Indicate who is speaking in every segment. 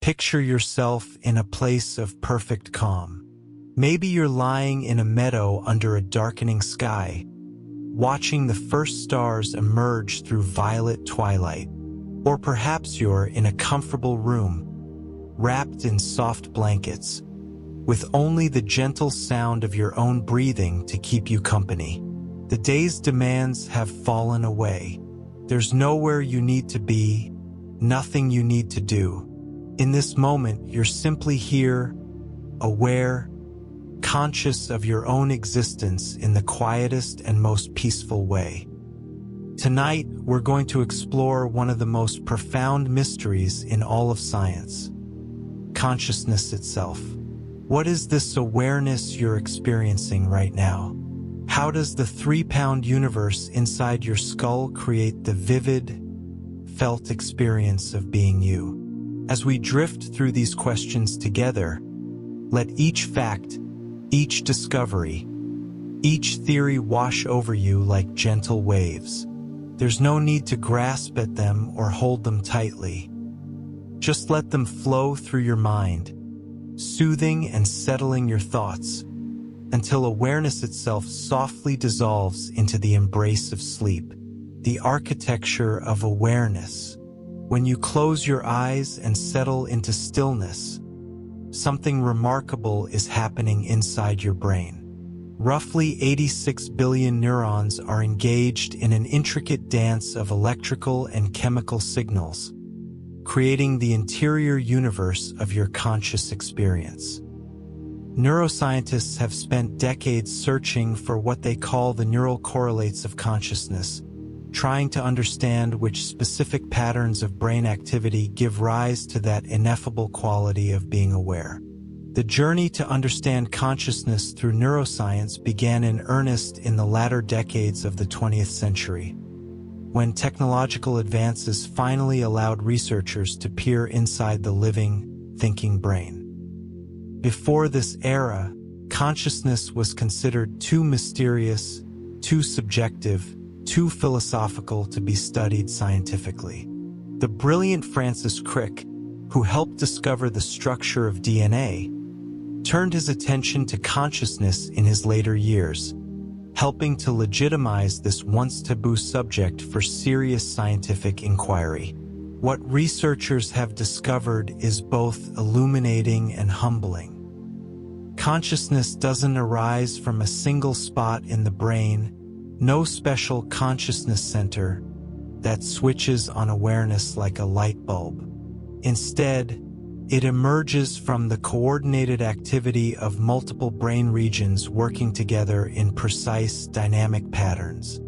Speaker 1: Picture yourself in a place of perfect calm. Maybe you're lying in a meadow under a darkening sky, watching the first stars emerge through violet twilight. Or perhaps you're in a comfortable room, wrapped in soft blankets, with only the gentle sound of your own breathing to keep you company. The day's demands have fallen away. There's nowhere you need to be, nothing you need to do. In this moment, you're simply here, aware, conscious of your own existence in the quietest and most peaceful way. Tonight, we're going to explore one of the most profound mysteries in all of science: consciousness itself. What is this awareness you're experiencing right now? How does the 3-pound universe inside your skull create the vivid, felt experience of being you? As we drift through these questions together, let each fact, each discovery, each theory wash over you like gentle waves. There's no need to grasp at them or hold them tightly. Just let them flow through your mind, soothing and settling your thoughts, until awareness itself softly dissolves into the embrace of sleep. The architecture of awareness. When you close your eyes and settle into stillness, something remarkable is happening inside your brain. Roughly 86 billion neurons are engaged in an intricate dance of electrical and chemical signals, creating the interior universe of your conscious experience. Neuroscientists have spent decades searching for what they call the neural correlates of consciousness, trying to understand which specific patterns of brain activity give rise to that ineffable quality of being aware. The journey to understand consciousness through neuroscience began in earnest in the latter decades of the 20th century, when technological advances finally allowed researchers to peer inside the living, thinking brain. Before this era, consciousness was considered too mysterious, too subjective, too philosophical to be studied scientifically. The brilliant Francis Crick, who helped discover the structure of DNA, turned his attention to consciousness in his later years, helping to legitimize this once taboo subject for serious scientific inquiry. What researchers have discovered is both illuminating and humbling. Consciousness doesn't arise from a single spot in the brain, no special consciousness center that switches on awareness like a light bulb. Instead, it emerges from the coordinated activity of multiple brain regions working together in precise, dynamic patterns.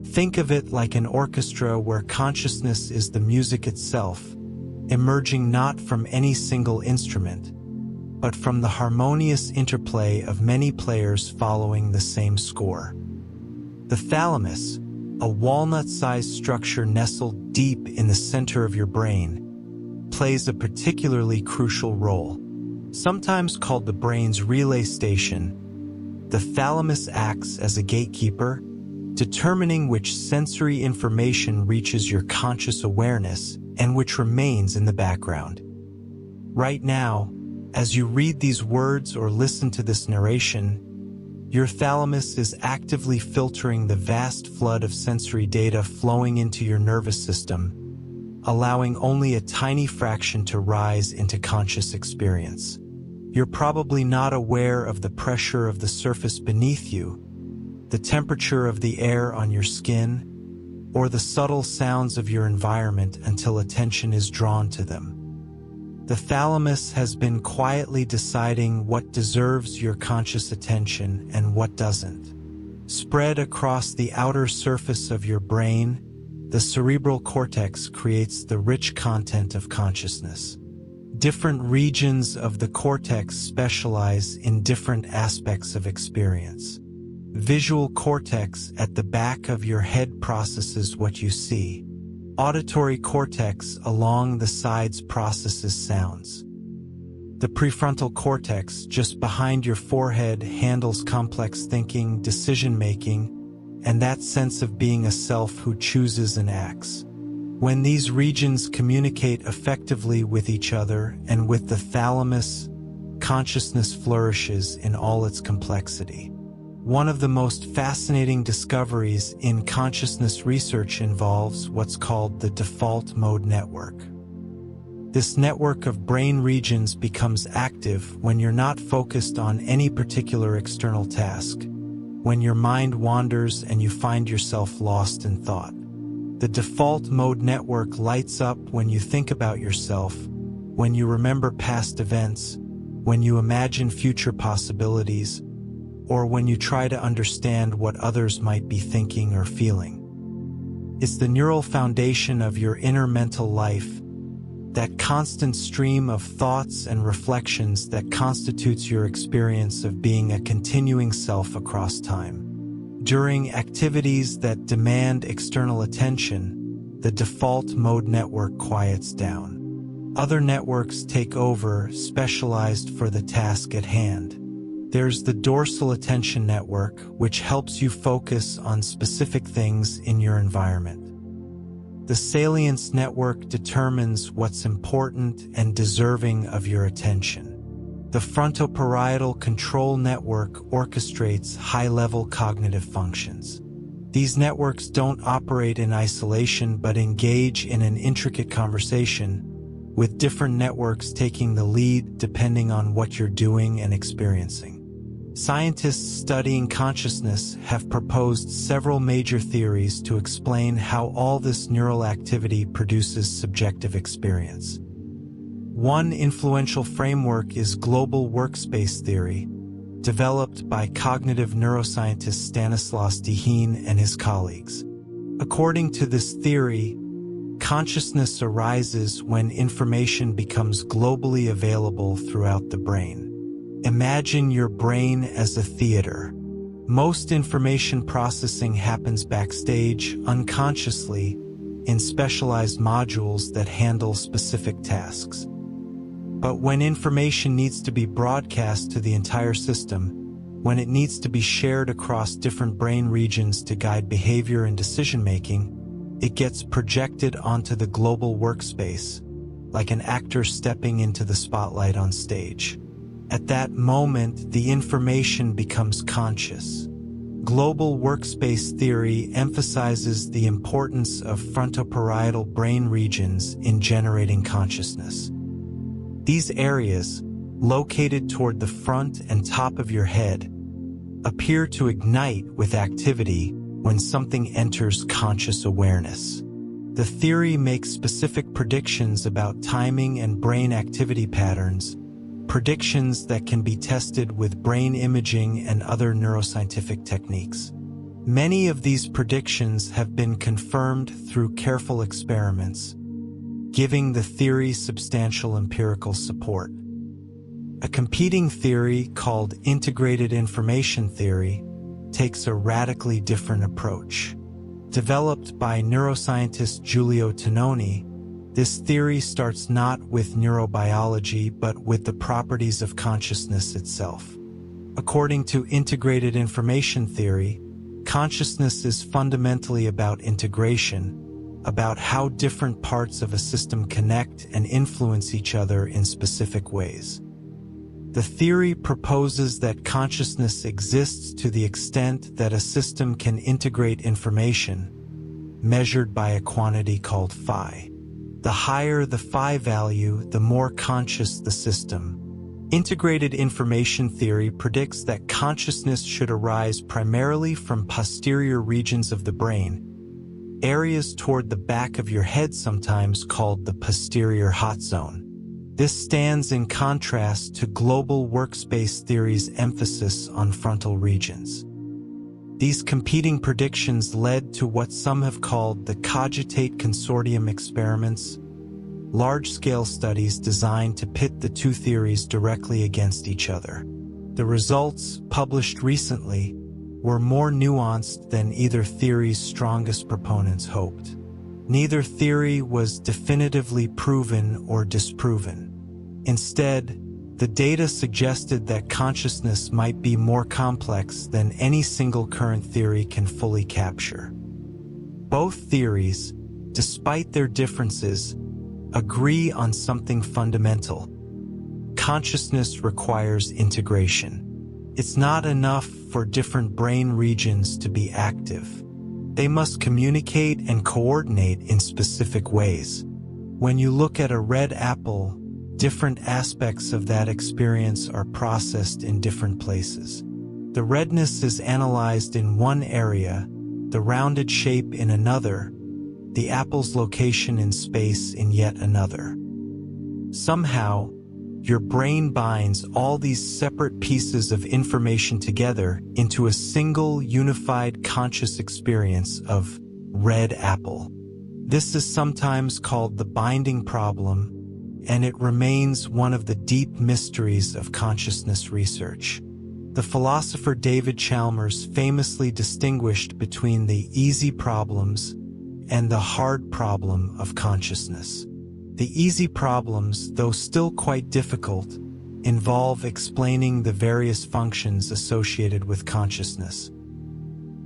Speaker 1: Think of it like an orchestra where consciousness is the music itself, emerging not from any single instrument, but from the harmonious interplay of many players following the same score. The thalamus, a walnut-sized structure nestled deep in the center of your brain, plays a particularly crucial role. Sometimes called the brain's relay station, the thalamus acts as a gatekeeper, determining which sensory information reaches your conscious awareness and which remains in the background. Right now, as you read these words or listen to this narration, your thalamus is actively filtering the vast flood of sensory data flowing into your nervous system, allowing only a tiny fraction to rise into conscious experience. You're probably not aware of the pressure of the surface beneath you, the temperature of the air on your skin, or the subtle sounds of your environment until attention is drawn to them. The thalamus has been quietly deciding what deserves your conscious attention and what doesn't. Spread across the outer surface of your brain, the cerebral cortex creates the rich content of consciousness. Different regions of the cortex specialize in different aspects of experience. Visual cortex at the back of your head processes what you see. Auditory cortex along the sides processes sounds. The prefrontal cortex just behind your forehead handles complex thinking, decision-making, and that sense of being a self who chooses and acts. When these regions communicate effectively with each other and with the thalamus, consciousness flourishes in all its complexity. One of the most fascinating discoveries in consciousness research involves what's called the default mode network. This network of brain regions becomes active when you're not focused on any particular external task, when your mind wanders and you find yourself lost in thought. The default mode network lights up when you think about yourself, when you remember past events, when you imagine future possibilities, or when you try to understand what others might be thinking or feeling. It's the neural foundation of your inner mental life, that constant stream of thoughts and reflections that constitutes your experience of being a continuing self across time. During activities that demand external attention, the default mode network quiets down. Other networks take over, specialized for the task at hand. There's the dorsal attention network, which helps you focus on specific things in your environment. The salience network determines what's important and deserving of your attention. The frontoparietal control network orchestrates high-level cognitive functions. These networks don't operate in isolation but engage in an intricate conversation, with different networks taking the lead depending on what you're doing and experiencing. Scientists studying consciousness have proposed several major theories to explain how all this neural activity produces subjective experience. One influential framework is global workspace theory, developed by cognitive neuroscientist Stanislas Dehaene and his colleagues. According to this theory, consciousness arises when information becomes globally available throughout the brain. Imagine your brain as a theater. Most information processing happens backstage, unconsciously, in specialized modules that handle specific tasks. But when information needs to be broadcast to the entire system, when it needs to be shared across different brain regions to guide behavior and decision-making, it gets projected onto the global workspace, like an actor stepping into the spotlight on stage. At that moment, the information becomes conscious. Global workspace theory emphasizes the importance of frontoparietal brain regions in generating consciousness. These areas, located toward the front and top of your head, appear to ignite with activity when something enters conscious awareness. The theory makes specific predictions about timing and brain activity patterns, predictions that can be tested with brain imaging and other neuroscientific techniques. Many of these predictions have been confirmed through careful experiments, giving the theory substantial empirical support. A competing theory called integrated information theory takes a radically different approach. Developed by neuroscientist Giulio Tononi, this theory starts not with neurobiology but with the properties of consciousness itself. According to integrated information theory, consciousness is fundamentally about integration, about how different parts of a system connect and influence each other in specific ways. The theory proposes that consciousness exists to the extent that a system can integrate information, measured by a quantity called phi. The higher the phi value, the more conscious the system. Integrated information theory predicts that consciousness should arise primarily from posterior regions of the brain, areas toward the back of your head sometimes called the posterior hot zone. This stands in contrast to global workspace theory's emphasis on frontal regions. These competing predictions led to what some have called the Cogitate Consortium experiments, large-scale studies designed to pit the two theories directly against each other. The results, published recently, were more nuanced than either theory's strongest proponents hoped. Neither theory was definitively proven or disproven. Instead, the data suggested that consciousness might be more complex than any single current theory can fully capture. Both theories, despite their differences, agree on something fundamental. Consciousness requires integration. It's not enough for different brain regions to be active. They must communicate and coordinate in specific ways. When you look at a red apple, different aspects of that experience are processed in different places. The redness is analyzed in one area, the rounded shape in another, the apple's location in space in yet another. Somehow, your brain binds all these separate pieces of information together into a single unified conscious experience of red apple. This is sometimes called the binding problem, and it remains one of the deep mysteries of consciousness research. The philosopher David Chalmers famously distinguished between the easy problems and the hard problem of consciousness. The easy problems, though still quite difficult, involve explaining the various functions associated with consciousness.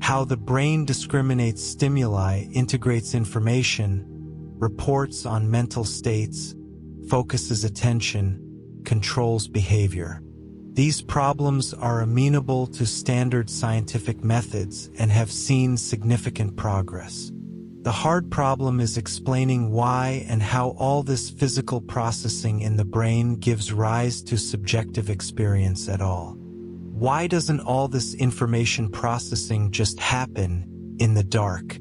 Speaker 1: How the brain discriminates stimuli, integrates information, reports on mental states, focuses attention, controls behavior. These problems are amenable to standard scientific methods and have seen significant progress. The hard problem is explaining why and how all this physical processing in the brain gives rise to subjective experience at all. Why doesn't all this information processing just happen in the dark,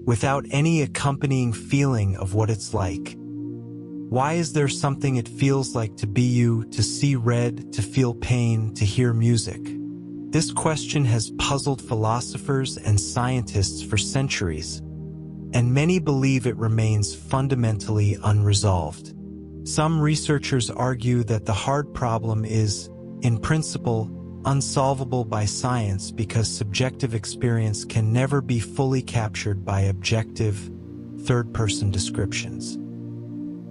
Speaker 1: without any accompanying feeling of what it's like? Why is there something it feels like to be you, to see red, to feel pain, to hear music? This question has puzzled philosophers and scientists for centuries, and many believe it remains fundamentally unresolved. Some researchers argue that the hard problem is, in principle, unsolvable by science because subjective experience can never be fully captured by objective, third-person descriptions.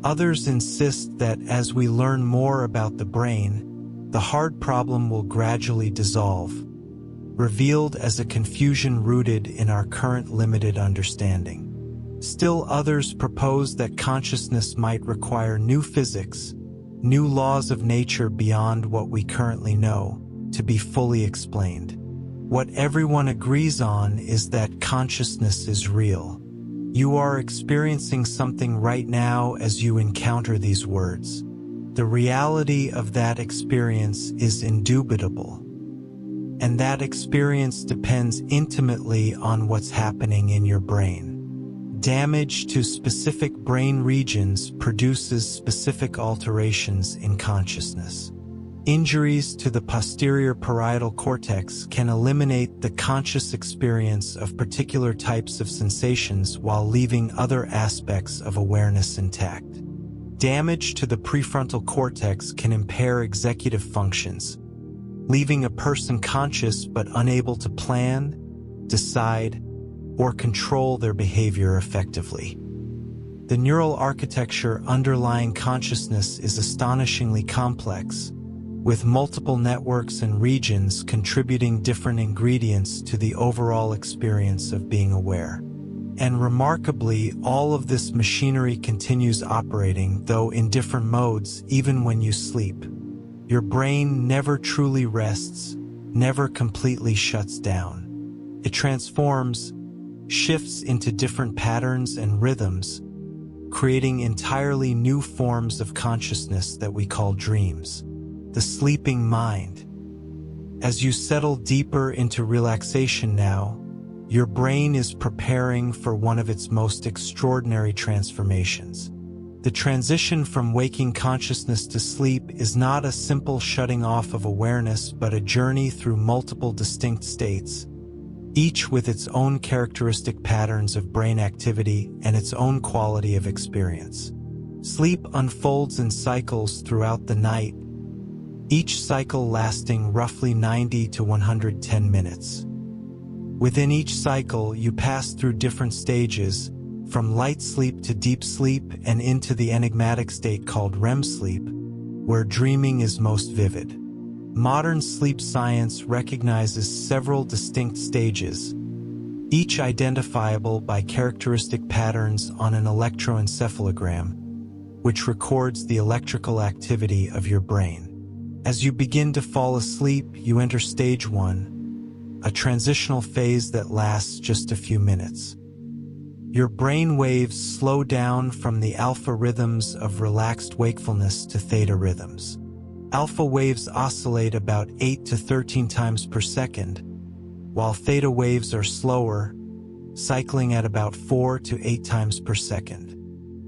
Speaker 1: Others insist that as we learn more about the brain, the hard problem will gradually dissolve, revealed as a confusion rooted in our current limited understanding. Still others propose that consciousness might require new physics, new laws of nature beyond what we currently know, to be fully explained. What everyone agrees on is that consciousness is real. You are experiencing something right now as you encounter these words. The reality of that experience is indubitable, and that experience depends intimately on what's happening in your brain. Damage to specific brain regions produces specific alterations in consciousness. Injuries to the posterior parietal cortex can eliminate the conscious experience of particular types of sensations while leaving other aspects of awareness intact. Damage to the prefrontal cortex can impair executive functions, leaving a person conscious but unable to plan, decide, or control their behavior effectively. The neural architecture underlying consciousness is astonishingly complex, with multiple networks and regions contributing different ingredients to the overall experience of being aware. And remarkably, all of this machinery continues operating, though in different modes, even when you sleep. Your brain never truly rests, never completely shuts down. It transforms, shifts into different patterns and rhythms, creating entirely new forms of consciousness that we call dreams. The sleeping mind. As you settle deeper into relaxation now, your brain is preparing for one of its most extraordinary transformations. The transition from waking consciousness to sleep is not a simple shutting off of awareness, but a journey through multiple distinct states, each with its own characteristic patterns of brain activity and its own quality of experience. Sleep unfolds in cycles throughout the night, each cycle lasting roughly 90 to 110 minutes. Within each cycle, you pass through different stages, from light sleep to deep sleep and into the enigmatic state called REM sleep, where dreaming is most vivid. Modern sleep science recognizes several distinct stages, each identifiable by characteristic patterns on an electroencephalogram, which records the electrical activity of your brain. As you begin to fall asleep, you enter stage 1, a transitional phase that lasts just a few minutes. Your brain waves slow down from the alpha rhythms of relaxed wakefulness to theta rhythms. Alpha waves oscillate about 8 to 13 times per second, while theta waves are slower, cycling at about 4 to 8 times per second.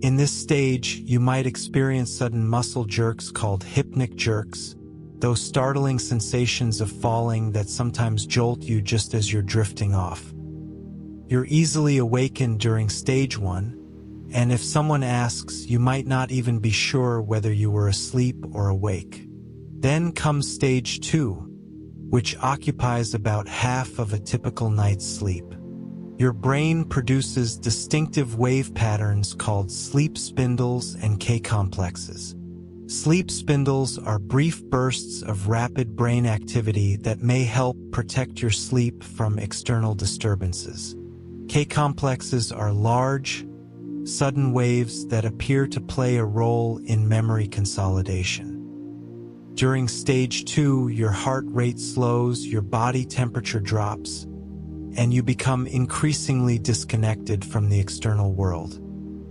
Speaker 1: In this stage, you might experience sudden muscle jerks called hypnic jerks, those startling sensations of falling that sometimes jolt you just as you're drifting off. You're easily awakened during stage 1, and if someone asks, you might not even be sure whether you were asleep or awake. Then comes stage 2, which occupies about half of a typical night's sleep. Your brain produces distinctive wave patterns called sleep spindles and K-complexes. Sleep spindles are brief bursts of rapid brain activity that may help protect your sleep from external disturbances. K-complexes are large, sudden waves that appear to play a role in memory consolidation. During stage 2, your heart rate slows, your body temperature drops, and you become increasingly disconnected from the external world.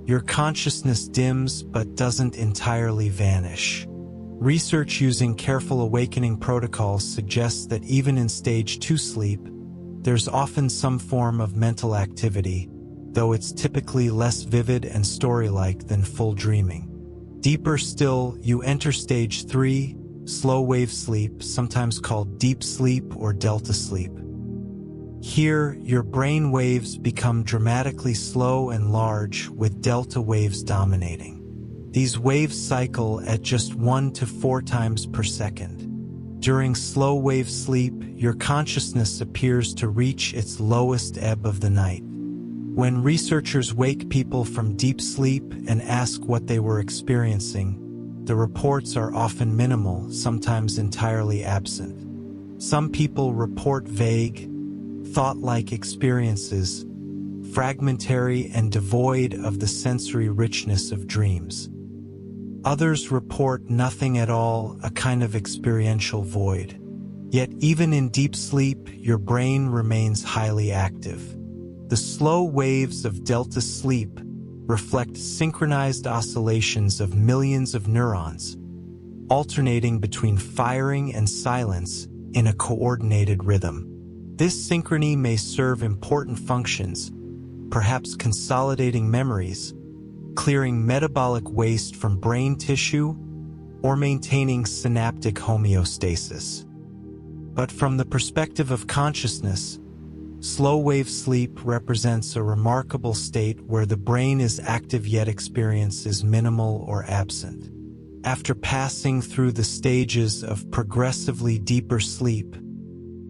Speaker 1: Your consciousness dims but doesn't entirely vanish. Research using careful awakening protocols suggests that even in stage 2 sleep, there's often some form of mental activity, though it's typically less vivid and story-like than full dreaming. Deeper still, you enter stage 3, slow wave sleep, sometimes called deep sleep or delta sleep. Here, your brain waves become dramatically slow and large, with delta waves dominating. These waves cycle at just 1 to 4 times per second. During slow wave sleep, your consciousness appears to reach its lowest ebb of the night. When researchers wake people from deep sleep and ask what they were experiencing, the reports are often minimal, sometimes entirely absent. Some people report vague, thought-like experiences, fragmentary and devoid of the sensory richness of dreams. Others report nothing at all, a kind of experiential void. Yet even in deep sleep, your brain remains highly active. The slow waves of delta sleep reflect synchronized oscillations of millions of neurons, alternating between firing and silence in a coordinated rhythm. This synchrony may serve important functions, perhaps consolidating memories, clearing metabolic waste from brain tissue, or maintaining synaptic homeostasis. But from the perspective of consciousness, slow-wave sleep represents a remarkable state where the brain is active yet experience is minimal or absent. After passing through the stages of progressively deeper sleep,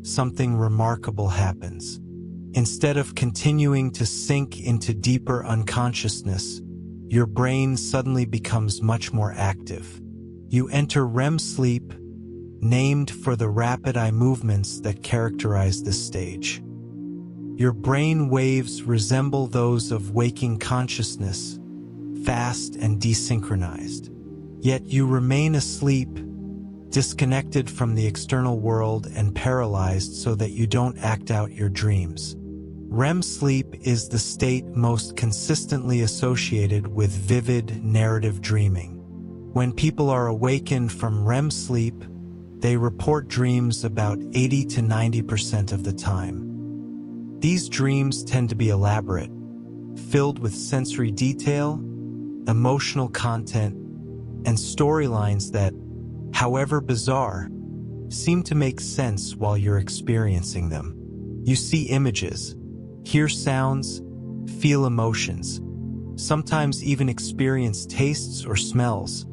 Speaker 1: something remarkable happens. Instead of continuing to sink into deeper unconsciousness, your brain suddenly becomes much more active. You enter REM sleep, named for the rapid eye movements that characterize this stage. Your brain waves resemble those of waking consciousness, fast and desynchronized. Yet you remain asleep, disconnected from the external world and paralyzed so that you don't act out your dreams. REM sleep is the state most consistently associated with vivid narrative dreaming. When people are awakened from REM sleep, they report dreams about 80 to 90% of the time. These dreams tend to be elaborate, filled with sensory detail, emotional content, and storylines that, however bizarre, seem to make sense while you're experiencing them. You see images, hear sounds, feel emotions, sometimes even experience tastes or smells,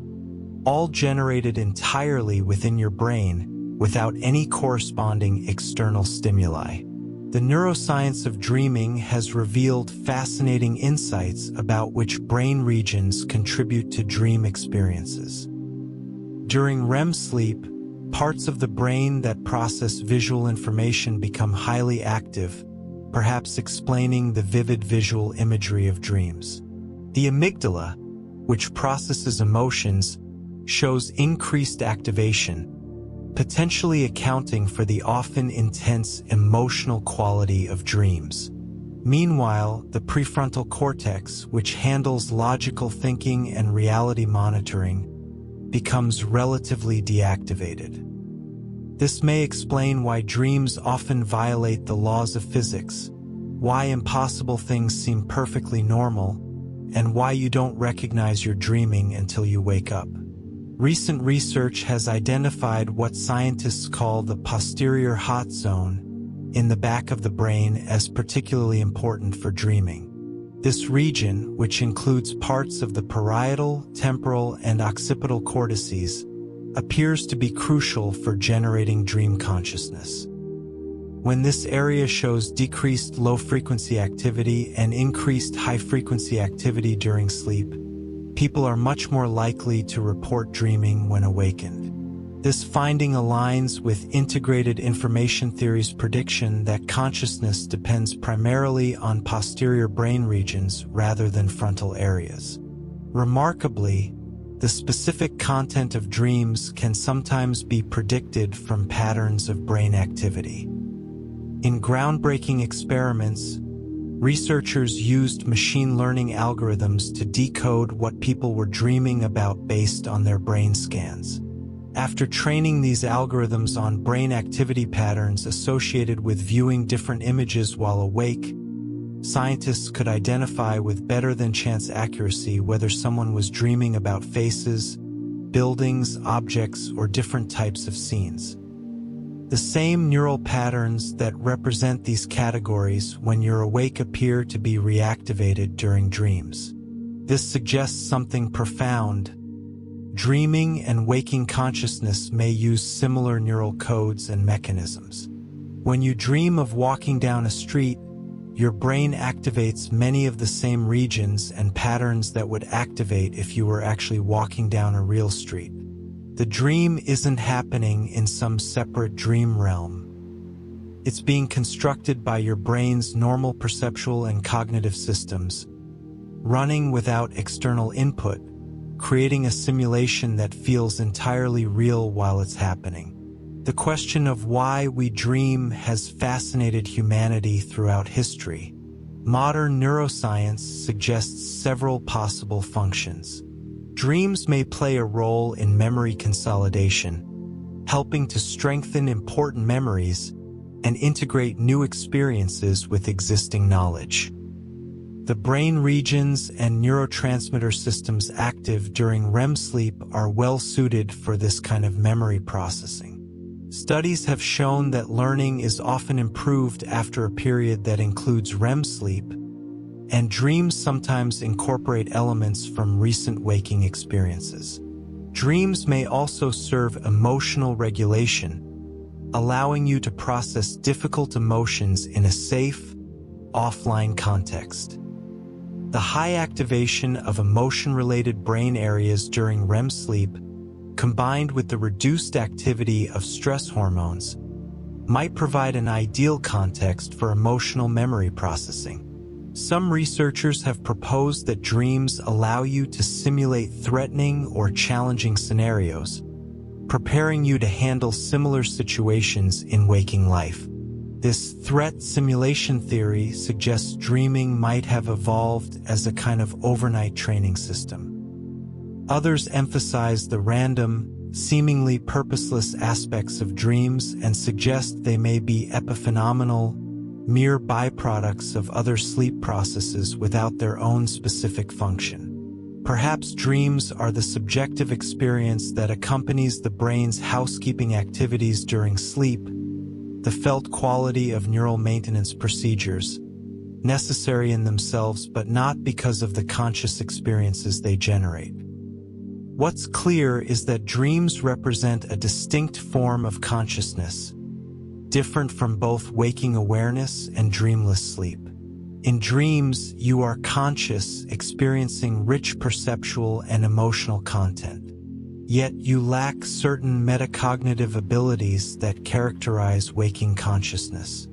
Speaker 1: all generated entirely within your brain without any corresponding external stimuli. The neuroscience of dreaming has revealed fascinating insights about which brain regions contribute to dream experiences. During REM sleep, parts of the brain that process visual information become highly active, perhaps explaining the vivid visual imagery of dreams. The amygdala, which processes emotions, shows increased activation, potentially accounting for the often intense emotional quality of dreams. Meanwhile, the prefrontal cortex, which handles logical thinking and reality monitoring, becomes relatively deactivated. This may explain why dreams often violate the laws of physics, why impossible things seem perfectly normal, and why you don't recognize you're dreaming until you wake up. Recent research has identified what scientists call the posterior hot zone in the back of the brain as particularly important for dreaming. This region, which includes parts of the parietal, temporal, and occipital cortices, appears to be crucial for generating dream consciousness. When this area shows decreased low-frequency activity and increased high-frequency activity during sleep, people are much more likely to report dreaming when awakened. This finding aligns with integrated information theory's prediction that consciousness depends primarily on posterior brain regions rather than frontal areas. Remarkably, the specific content of dreams can sometimes be predicted from patterns of brain activity. In groundbreaking experiments, researchers used machine learning algorithms to decode what people were dreaming about based on their brain scans. After training these algorithms on brain activity patterns associated with viewing different images while awake, scientists could identify with better-than-chance accuracy whether someone was dreaming about faces, buildings, objects, or different types of scenes. The same neural patterns that represent these categories when you're awake appear to be reactivated during dreams. This suggests something profound. Dreaming and waking consciousness may use similar neural codes and mechanisms. When you dream of walking down a street, your brain activates many of the same regions and patterns that would activate if you were actually walking down a real street. The dream isn't happening in some separate dream realm. It's being constructed by your brain's normal perceptual and cognitive systems, running without external input, creating a simulation that feels entirely real while it's happening. The question of why we dream has fascinated humanity throughout history. Modern neuroscience suggests several possible functions. Dreams may play a role in memory consolidation, helping to strengthen important memories and integrate new experiences with existing knowledge. The brain regions and neurotransmitter systems active during REM sleep are well suited for this kind of memory processing. Studies have shown that learning is often improved after a period that includes REM sleep, and dreams sometimes incorporate elements from recent waking experiences. Dreams may also serve emotional regulation, allowing you to process difficult emotions in a safe, offline context. The high activation of emotion-related brain areas during REM sleep, combined with the reduced activity of stress hormones, might provide an ideal context for emotional memory processing. Some researchers have proposed that dreams allow you to simulate threatening or challenging scenarios, preparing you to handle similar situations in waking life. This threat simulation theory suggests dreaming might have evolved as a kind of overnight training system. Others emphasize the random, seemingly purposeless aspects of dreams and suggest they may be epiphenomenal, mere byproducts of other sleep processes without their own specific function. Perhaps dreams are the subjective experience that accompanies the brain's housekeeping activities during sleep, the felt quality of neural maintenance procedures, necessary in themselves but not because of the conscious experiences they generate. What's clear is that dreams represent a distinct form of consciousness, different from both waking awareness and dreamless sleep. In dreams, you are conscious, experiencing rich perceptual and emotional content. Yet you lack certain metacognitive abilities that characterize waking consciousness.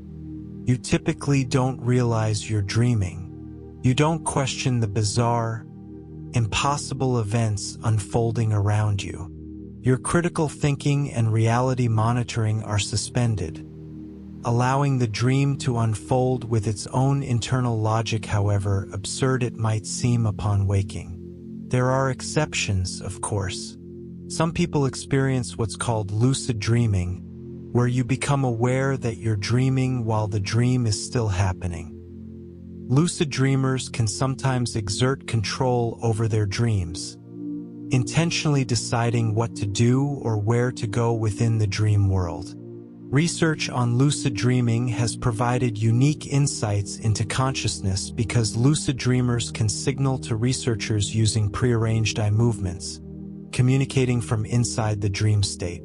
Speaker 1: You typically don't realize you're dreaming. You don't question the bizarre, impossible events unfolding around you. Your critical thinking and reality monitoring are suspended, allowing the dream to unfold with its own internal logic, however absurd it might seem upon waking. There are exceptions, of course. Some people experience what's called lucid dreaming, where you become aware that you're dreaming while the dream is still happening. Lucid dreamers can sometimes exert control over their dreams, intentionally deciding what to do or where to go within the dream world. Research on lucid dreaming has provided unique insights into consciousness because lucid dreamers can signal to researchers using prearranged eye movements, communicating from inside the dream state.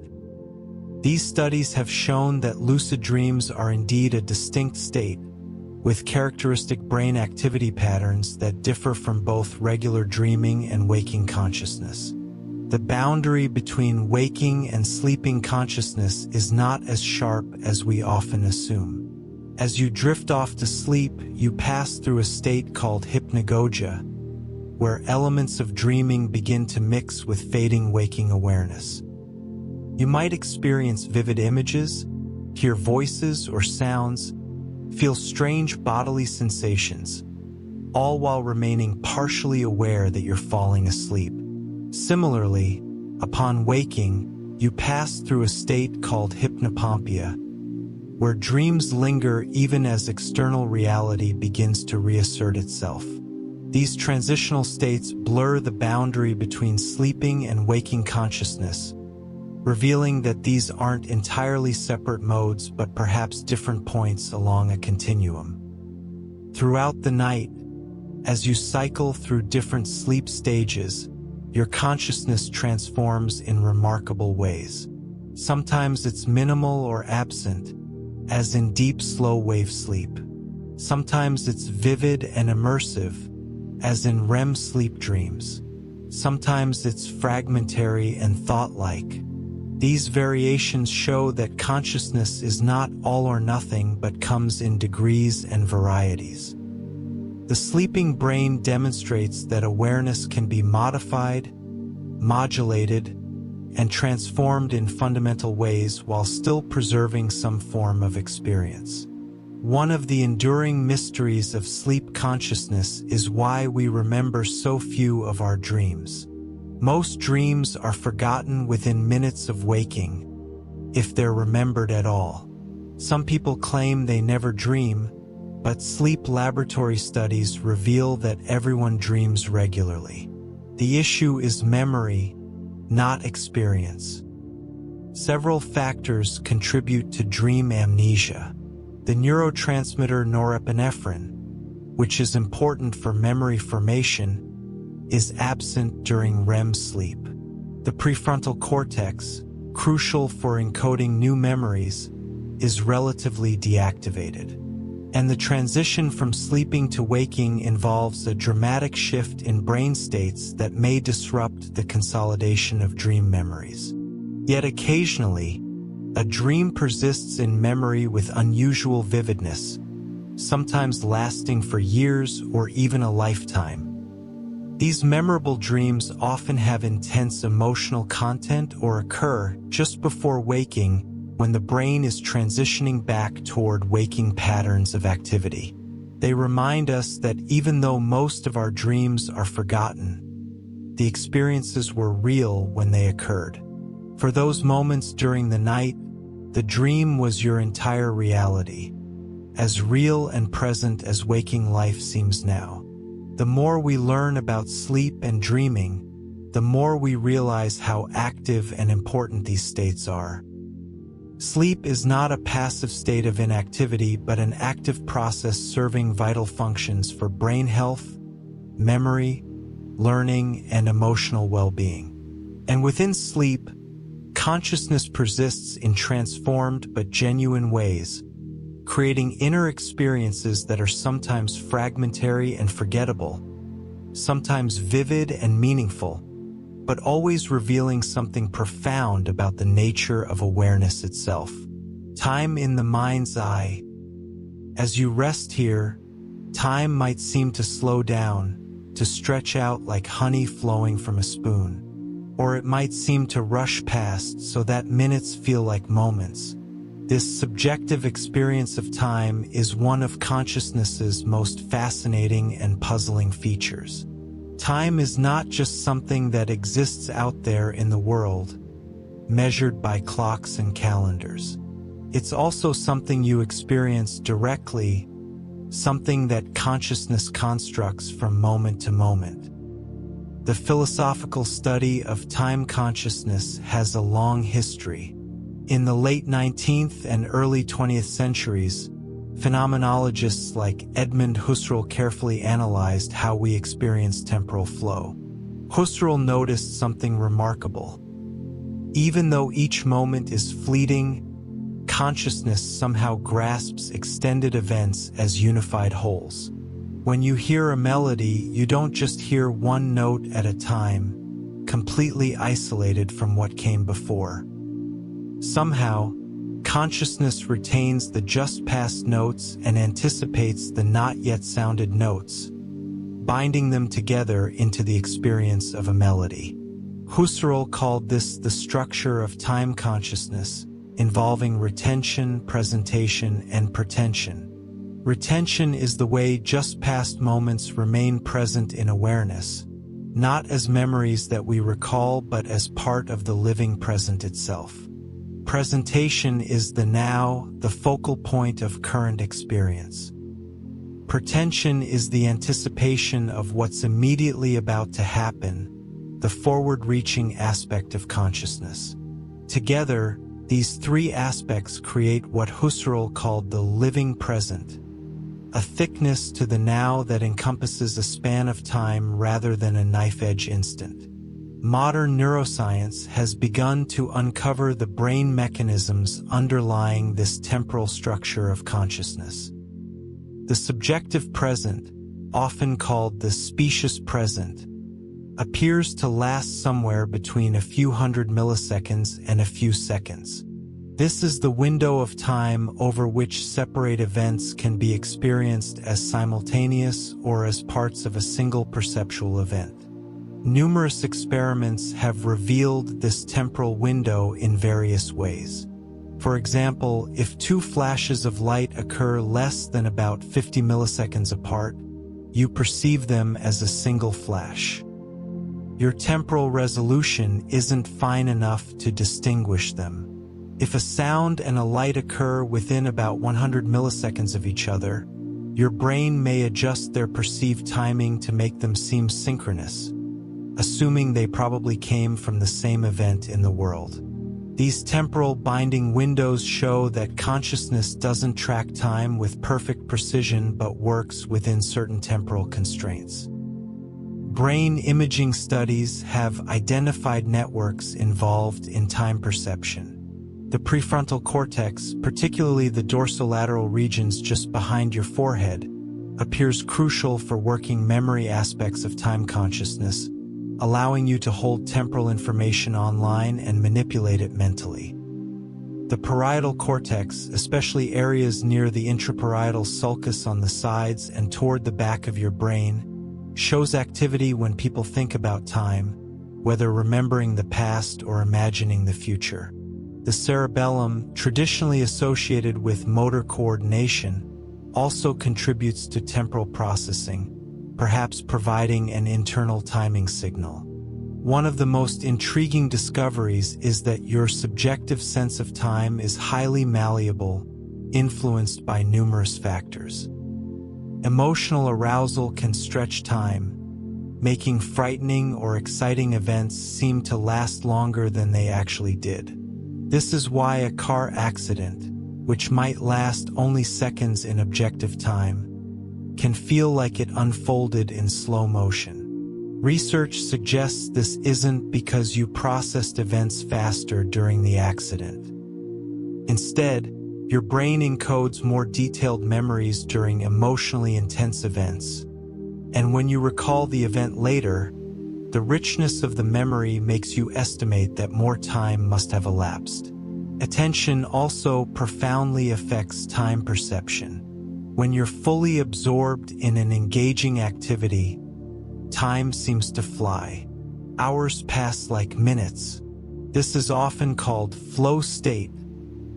Speaker 1: These studies have shown that lucid dreams are indeed a distinct state, with characteristic brain activity patterns that differ from both regular dreaming and waking consciousness. The boundary between waking and sleeping consciousness is not as sharp as we often assume. As you drift off to sleep, you pass through a state called hypnagogia, where elements of dreaming begin to mix with fading waking awareness. You might experience vivid images, hear voices or sounds, feel strange bodily sensations, all while remaining partially aware that you're falling asleep. Similarly, upon waking, you pass through a state called hypnopompia, where dreams linger even as external reality begins to reassert itself. These transitional states blur the boundary between sleeping and waking consciousness, revealing that these aren't entirely separate modes but perhaps different points along a continuum. Throughout the night, as you cycle through different sleep stages, your consciousness transforms in remarkable ways. Sometimes it's minimal or absent, as in deep slow-wave sleep. Sometimes it's vivid and immersive, as in REM sleep dreams. Sometimes it's fragmentary and thought-like. These variations show that consciousness is not all or nothing but comes in degrees and varieties. The sleeping brain demonstrates that awareness can be modified, modulated, and transformed in fundamental ways while still preserving some form of experience. One of the enduring mysteries of sleep consciousness is why we remember so few of our dreams. Most dreams are forgotten within minutes of waking, if they're remembered at all. Some people claim they never dream, but sleep laboratory studies reveal that everyone dreams regularly. The issue is memory, not experience. Several factors contribute to dream amnesia. The neurotransmitter norepinephrine, which is important for memory formation, is absent during REM sleep. The prefrontal cortex, crucial for encoding new memories, is relatively deactivated. And the transition from sleeping to waking involves a dramatic shift in brain states that may disrupt the consolidation of dream memories. Yet occasionally, a dream persists in memory with unusual vividness, sometimes lasting for years or even a lifetime. These memorable dreams often have intense emotional content or occur just before waking, when the brain is transitioning back toward waking patterns of activity. They remind us that even though most of our dreams are forgotten, the experiences were real when they occurred. For those moments during the night, the dream was your entire reality, as real and present as waking life seems now. The more we learn about sleep and dreaming, the more we realize how active and important these states are. Sleep is not a passive state of inactivity, but an active process serving vital functions for brain health, memory, learning, and emotional well-being. And within sleep, consciousness persists in transformed but genuine ways, creating inner experiences that are sometimes fragmentary and forgettable, sometimes vivid and meaningful, but always revealing something profound about the nature of awareness itself. Time in the mind's eye. As you rest here, time might seem to slow down, to stretch out like honey flowing from a spoon. Or it might seem to rush past so that minutes feel like moments. This subjective experience of time is one of consciousness's most fascinating and puzzling features. Time is not just something that exists out there in the world, measured by clocks and calendars. It's also something you experience directly, something that consciousness constructs from moment to moment. The philosophical study of time consciousness has a long history. In the late 19th and early 20th centuries, phenomenologists like Edmund Husserl carefully analyzed how we experience temporal flow. Husserl noticed something remarkable. Even though each moment is fleeting, consciousness somehow grasps extended events as unified wholes. When you hear a melody, you don't just hear one note at a time, completely isolated from what came before. Somehow, consciousness retains the just past notes and anticipates the not yet sounded notes, binding them together into the experience of a melody. Husserl called this the structure of time consciousness, involving retention, presentation, and pretension. Retention is the way just past moments remain present in awareness, not as memories that we recall but as part of the living present itself. Presentation is the now, the focal point of current experience. Pretension is the anticipation of what's immediately about to happen, the forward-reaching aspect of consciousness. Together, these three aspects create what Husserl called the living present, a thickness to the now that encompasses a span of time rather than a knife-edge instant. Modern neuroscience has begun to uncover the brain mechanisms underlying this temporal structure of consciousness. The subjective present, often called the specious present, appears to last somewhere between a few hundred milliseconds and a few seconds. This is the window of time over which separate events can be experienced as simultaneous or as parts of a single perceptual event. Numerous experiments have revealed this temporal window in various ways. For example, if two flashes of light occur less than about 50 milliseconds apart, you perceive them as a single flash. Your temporal resolution isn't fine enough to distinguish them. If a sound and a light occur within about 100 milliseconds of each other, your brain may adjust their perceived timing to make them seem synchronous, assuming they probably came from the same event in the world. These temporal binding windows show that consciousness doesn't track time with perfect precision but works within certain temporal constraints. Brain imaging studies have identified networks involved in time perception. The prefrontal cortex, particularly the dorsolateral regions just behind your forehead, appears crucial for working memory aspects of time consciousness, allowing you to hold temporal information online and manipulate it mentally. The parietal cortex, especially areas near the intraparietal sulcus on the sides and toward the back of your brain, shows activity when people think about time, whether remembering the past or imagining the future. The cerebellum, traditionally associated with motor coordination, also contributes to temporal processing, perhaps providing an internal timing signal. One of the most intriguing discoveries is that your subjective sense of time is highly malleable, influenced by numerous factors. Emotional arousal can stretch time, making frightening or exciting events seem to last longer than they actually did. This is why a car accident, which might last only seconds in objective time, can feel like it unfolded in slow motion. Research suggests this isn't because you processed events faster during the accident. Instead, your brain encodes more detailed memories during emotionally intense events, and when you recall the event later, the richness of the memory makes you estimate that more time must have elapsed. Attention also profoundly affects time perception. When you're fully absorbed in an engaging activity, time seems to fly. Hours pass like minutes. This is often called flow state,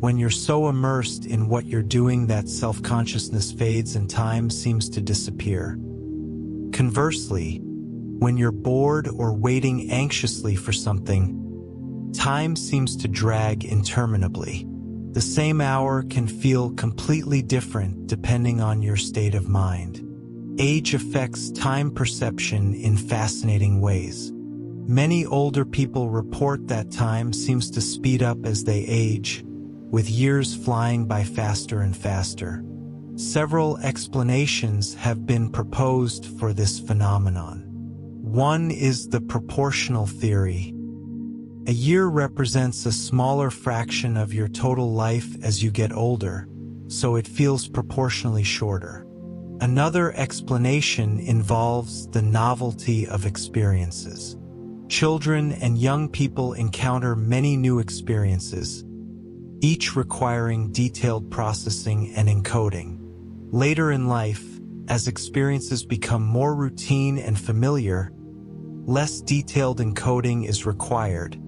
Speaker 1: when you're so immersed in what you're doing that self-consciousness fades and time seems to disappear. Conversely, when you're bored or waiting anxiously for something, time seems to drag interminably. The same hour can feel completely different depending on your state of mind. Age affects time perception in fascinating ways. Many older people report that time seems to speed up as they age, with years flying by faster and faster. Several explanations have been proposed for this phenomenon. One is the proportional theory. A year represents a smaller fraction of your total life as you get older, so it feels proportionally shorter. Another explanation involves the novelty of experiences. Children and young people encounter many new experiences, each requiring detailed processing and encoding. Later in life, as experiences become more routine and familiar, less detailed encoding is required,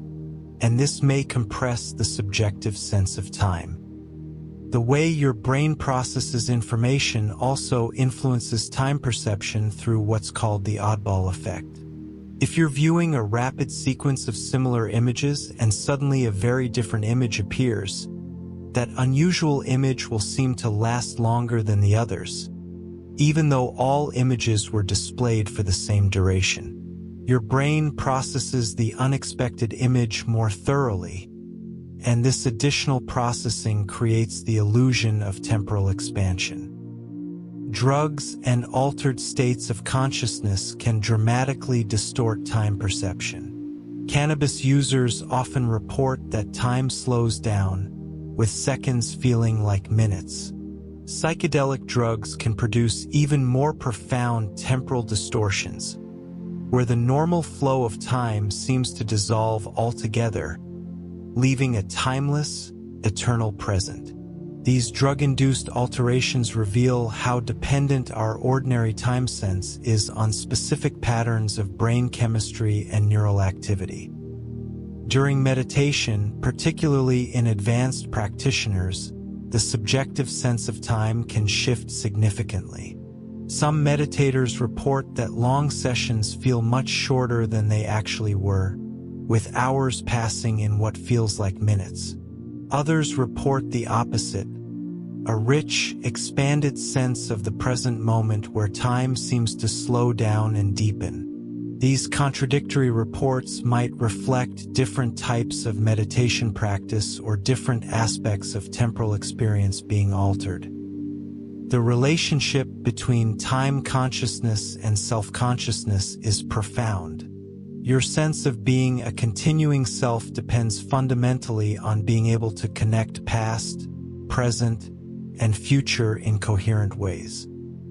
Speaker 1: and this may compress the subjective sense of time. The way your brain processes information also influences time perception through what's called the oddball effect. If you're viewing a rapid sequence of similar images and suddenly a very different image appears, that unusual image will seem to last longer than the others, even though all images were displayed for the same duration. Your brain processes the unexpected image more thoroughly, and this additional processing creates the illusion of temporal expansion. Drugs and altered states of consciousness can dramatically distort time perception. Cannabis users often report that time slows down, with seconds feeling like minutes. Psychedelic drugs can produce even more profound temporal distortions, where the normal flow of time seems to dissolve altogether, leaving a timeless, eternal present. These drug-induced alterations reveal how dependent our ordinary time sense is on specific patterns of brain chemistry and neural activity. During meditation, particularly in advanced practitioners, the subjective sense of time can shift significantly. Some meditators report that long sessions feel much shorter than they actually were, with hours passing in what feels like minutes. Others report the opposite, a rich, expanded sense of the present moment where time seems to slow down and deepen. These contradictory reports might reflect different types of meditation practice or different aspects of temporal experience being altered. The relationship between time consciousness and self-consciousness is profound. Your sense of being a continuing self depends fundamentally on being able to connect past, present, and future in coherent ways.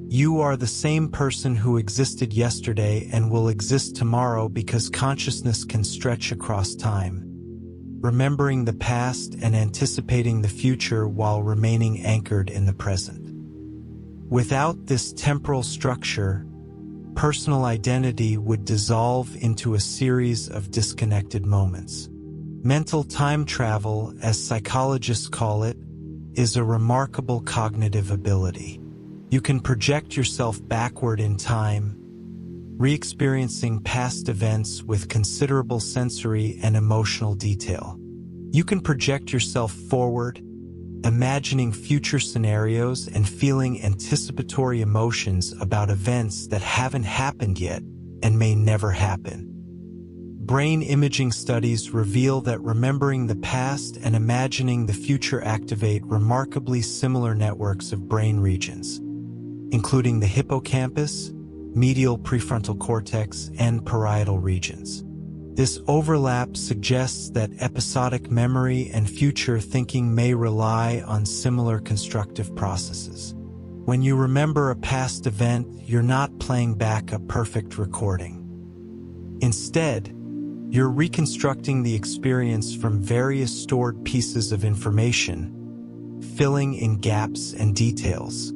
Speaker 1: You are the same person who existed yesterday and will exist tomorrow because consciousness can stretch across time, remembering the past and anticipating the future while remaining anchored in the present. Without this temporal structure, personal identity would dissolve into a series of disconnected moments. Mental time travel, as psychologists call it, is a remarkable cognitive ability. You can project yourself backward in time, re-experiencing past events with considerable sensory and emotional detail. You can project yourself forward, imagining future scenarios and feeling anticipatory emotions about events that haven't happened yet and may never happen. Brain imaging studies reveal that remembering the past and imagining the future activate remarkably similar networks of brain regions, including the hippocampus, medial prefrontal cortex, and parietal regions. This overlap suggests that episodic memory and future thinking may rely on similar constructive processes. When you remember a past event, you're not playing back a perfect recording. Instead, you're reconstructing the experience from various stored pieces of information, filling in gaps and details.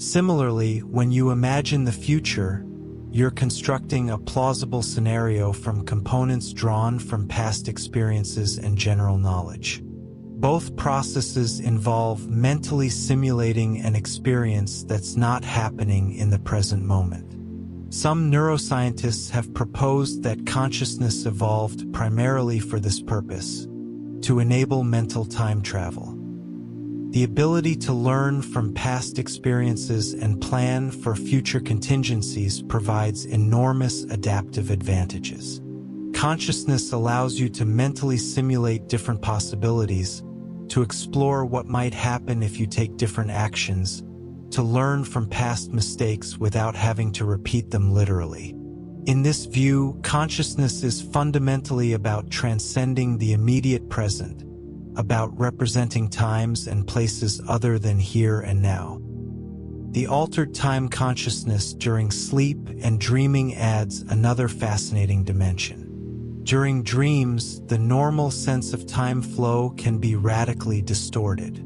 Speaker 1: Similarly, when you imagine the future, you're constructing a plausible scenario from components drawn from past experiences and general knowledge. Both processes involve mentally simulating an experience that's not happening in the present moment. Some neuroscientists have proposed that consciousness evolved primarily for this purpose, to enable mental time travel. The ability to learn from past experiences and plan for future contingencies provides enormous adaptive advantages. Consciousness allows you to mentally simulate different possibilities, to explore what might happen if you take different actions, to learn from past mistakes without having to repeat them literally. In this view, consciousness is fundamentally about transcending the immediate present, about representing times and places other than here and now. The altered time consciousness during sleep and dreaming adds another fascinating dimension. During dreams, the normal sense of time flow can be radically distorted.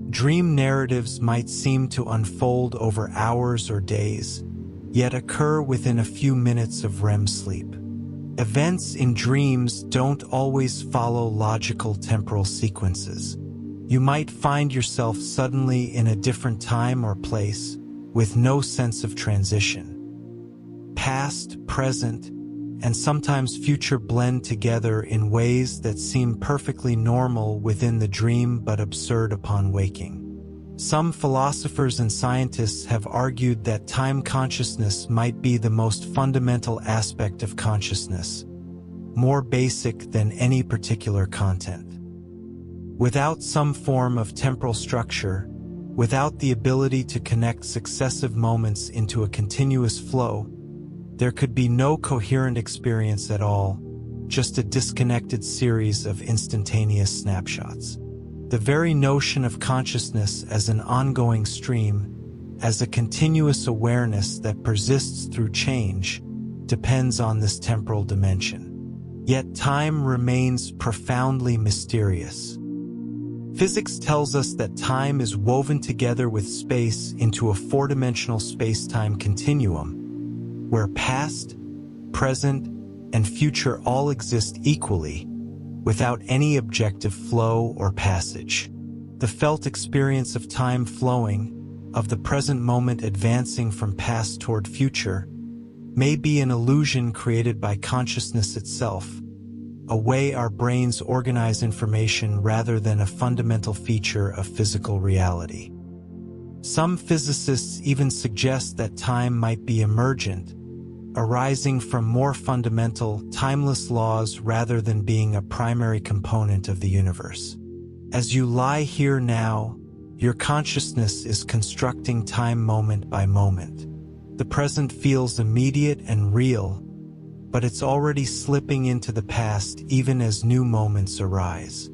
Speaker 1: Dream narratives might seem to unfold over hours or days, yet occur within a few minutes of REM sleep. Events in dreams don't always follow logical temporal sequences. You might find yourself suddenly in a different time or place, with no sense of transition. Past, present, and sometimes future blend together in ways that seem perfectly normal within the dream but absurd upon waking. Some philosophers and scientists have argued that time consciousness might be the most fundamental aspect of consciousness, more basic than any particular content. Without some form of temporal structure, without the ability to connect successive moments into a continuous flow, there could be no coherent experience at all, just a disconnected series of instantaneous snapshots. The very notion of consciousness as an ongoing stream, as a continuous awareness that persists through change, depends on this temporal dimension. Yet time remains profoundly mysterious. Physics tells us that time is woven together with space into a four-dimensional space-time continuum, where past, present, and future all exist equally, without any objective flow or passage. The felt experience of time flowing, of the present moment advancing from past toward future, may be an illusion created by consciousness itself, a way our brains organize information rather than a fundamental feature of physical reality. Some physicists even suggest that time might be emergent, arising from more fundamental, timeless laws rather than being a primary component of the universe. As you lie here now, your consciousness is constructing time moment by moment. The present feels immediate and real, but it's already slipping into the past even as new moments arise.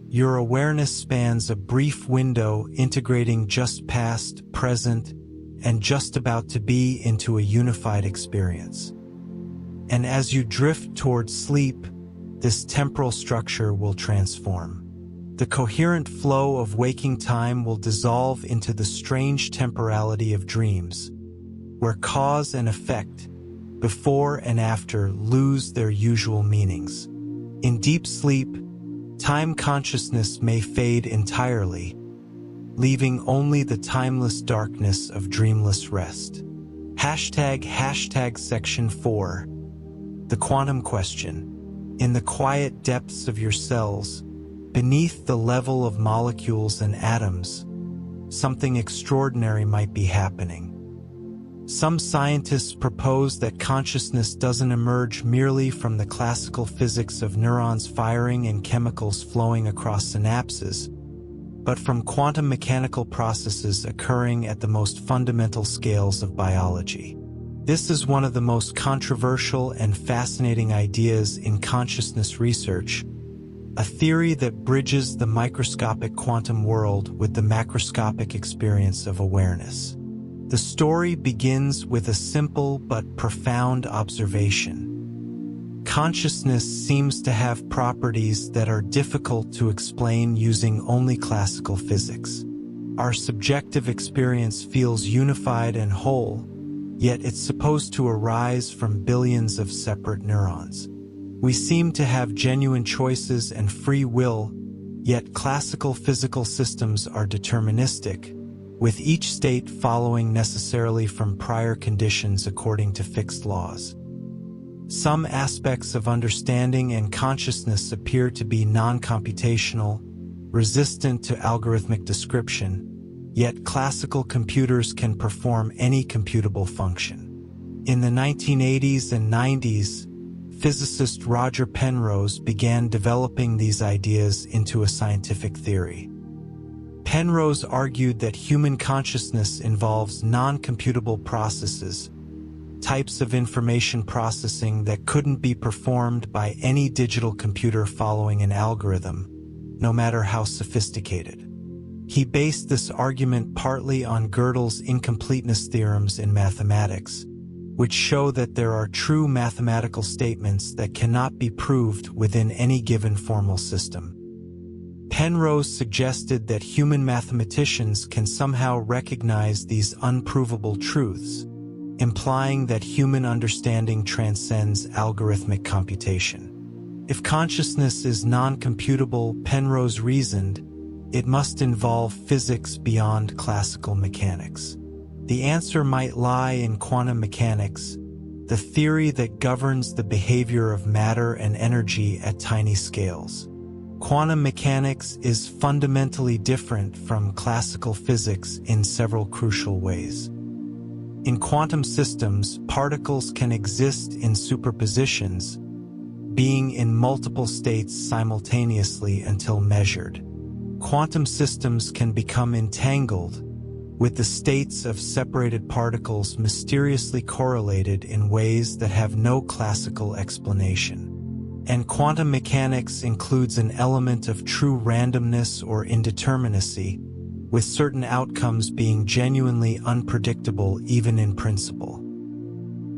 Speaker 1: Your awareness spans a brief window integrating just past, present, and just about to be into a unified experience. And as you drift toward sleep, this temporal structure will transform. The coherent flow of waking time will dissolve into the strange temporality of dreams, where cause and effect, before and after, lose their usual meanings. In deep sleep, time consciousness may fade entirely, leaving only the timeless darkness of dreamless rest. ## Section 4. The quantum question. In the quiet depths of your cells, beneath the level of molecules and atoms, something extraordinary might be happening. Some scientists propose that consciousness doesn't emerge merely from the classical physics of neurons firing and chemicals flowing across synapses, but from quantum mechanical processes occurring at the most fundamental scales of biology. This is one of the most controversial and fascinating ideas in consciousness research, a theory that bridges the microscopic quantum world with the macroscopic experience of awareness. The story begins with a simple but profound observation. Consciousness seems to have properties that are difficult to explain using only classical physics. Our subjective experience feels unified and whole, yet it's supposed to arise from billions of separate neurons. We seem to have genuine choices and free will, yet classical physical systems are deterministic, with each state following necessarily from prior conditions according to fixed laws. Some aspects of understanding and consciousness appear to be non-computational, resistant to algorithmic description, yet classical computers can perform any computable function. In the 1980s and 90s, physicist Roger Penrose began developing these ideas into a scientific theory. Penrose argued that human consciousness involves non-computable processes, types of information processing that couldn't be performed by any digital computer following an algorithm, no matter how sophisticated. He based this argument partly on Gödel's incompleteness theorems in mathematics, which show that there are true mathematical statements that cannot be proved within any given formal system. Penrose suggested that human mathematicians can somehow recognize these unprovable truths, implying that human understanding transcends algorithmic computation. If consciousness is non-computable, Penrose reasoned, it must involve physics beyond classical mechanics. The answer might lie in quantum mechanics, the theory that governs the behavior of matter and energy at tiny scales. Quantum mechanics is fundamentally different from classical physics in several crucial ways. In quantum systems, particles can exist in superpositions, being in multiple states simultaneously until measured. Quantum systems can become entangled, with the states of separated particles mysteriously correlated in ways that have no classical explanation. And quantum mechanics includes an element of true randomness or indeterminacy, with certain outcomes being genuinely unpredictable even in principle.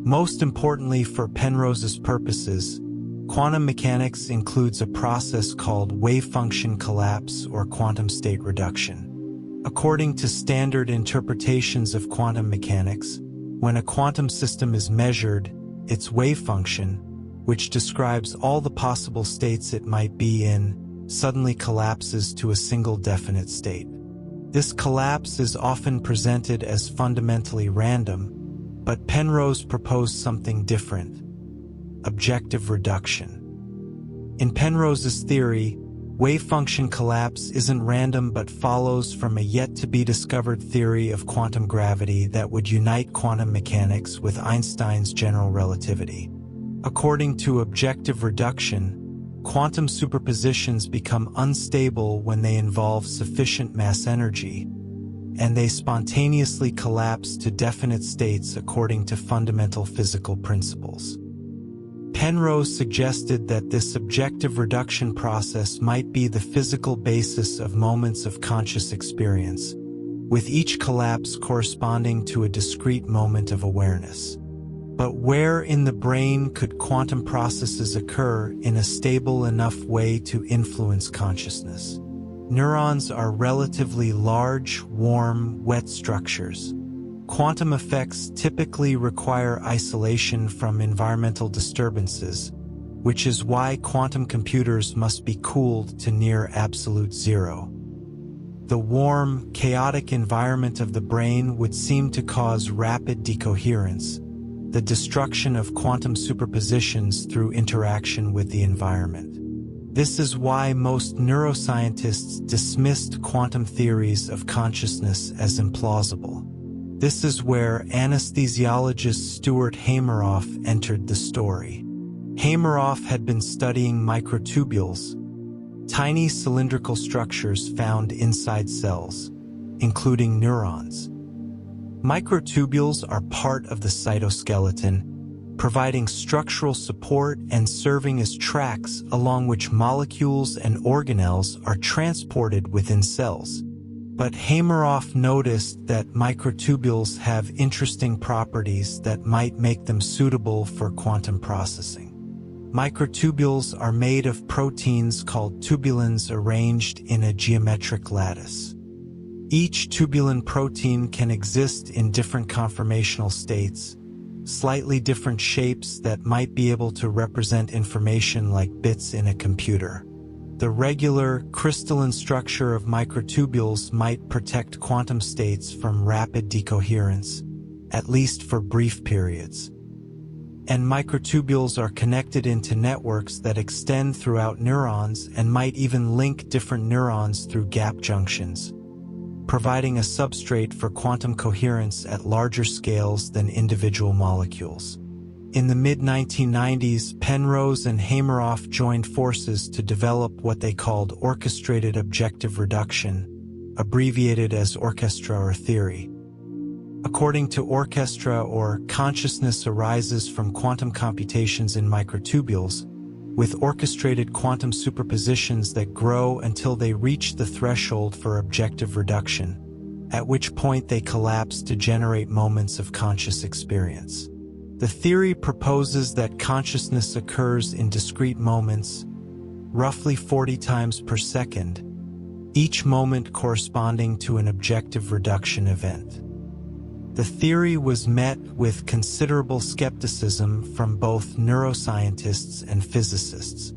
Speaker 1: Most importantly for Penrose's purposes, quantum mechanics includes a process called wave function collapse or quantum state reduction. According to standard interpretations of quantum mechanics, when a quantum system is measured, its wave function, which describes all the possible states it might be in, suddenly collapses to a single definite state. This collapse is often presented as fundamentally random, but Penrose proposed something different: objective reduction. In Penrose's theory, wave function collapse isn't random but follows from a yet-to-be-discovered theory of quantum gravity that would unite quantum mechanics with Einstein's general relativity. According to objective reduction, quantum superpositions become unstable when they involve sufficient mass energy, and they spontaneously collapse to definite states according to fundamental physical principles. Penrose suggested that this objective reduction process might be the physical basis of moments of conscious experience, with each collapse corresponding to a discrete moment of awareness. But where in the brain could quantum processes occur in a stable enough way to influence consciousness? Neurons are relatively large, warm, wet structures. Quantum effects typically require isolation from environmental disturbances, which is why quantum computers must be cooled to near absolute zero. The warm, chaotic environment of the brain would seem to cause rapid decoherence, the destruction of quantum superpositions through interaction with the environment. This is why most neuroscientists dismissed quantum theories of consciousness as implausible. This is where anesthesiologist Stuart Hameroff entered the story. Hameroff had been studying microtubules, tiny cylindrical structures found inside cells, including neurons. Microtubules are part of the cytoskeleton, providing structural support and serving as tracks along which molecules and organelles are transported within cells. But Hameroff noticed that microtubules have interesting properties that might make them suitable for quantum processing. Microtubules are made of proteins called tubulins arranged in a geometric lattice. Each tubulin protein can exist in different conformational states, slightly different shapes that might be able to represent information like bits in a computer. The regular, crystalline structure of microtubules might protect quantum states from rapid decoherence, at least for brief periods. And microtubules are connected into networks that extend throughout neurons and might even link different neurons through gap junctions, providing a substrate for quantum coherence at larger scales than individual molecules. In the mid-1990s, Penrose and Hameroff joined forces to develop what they called orchestrated objective reduction, abbreviated as orchestra or theory. According to orchestra, or consciousness arises from quantum computations in microtubules, with orchestrated quantum superpositions that grow until they reach the threshold for objective reduction, at which point they collapse to generate moments of conscious experience. The theory proposes that consciousness occurs in discrete moments, roughly 40 times per second, each moment corresponding to an objective reduction event. The theory was met with considerable skepticism from both neuroscientists and physicists.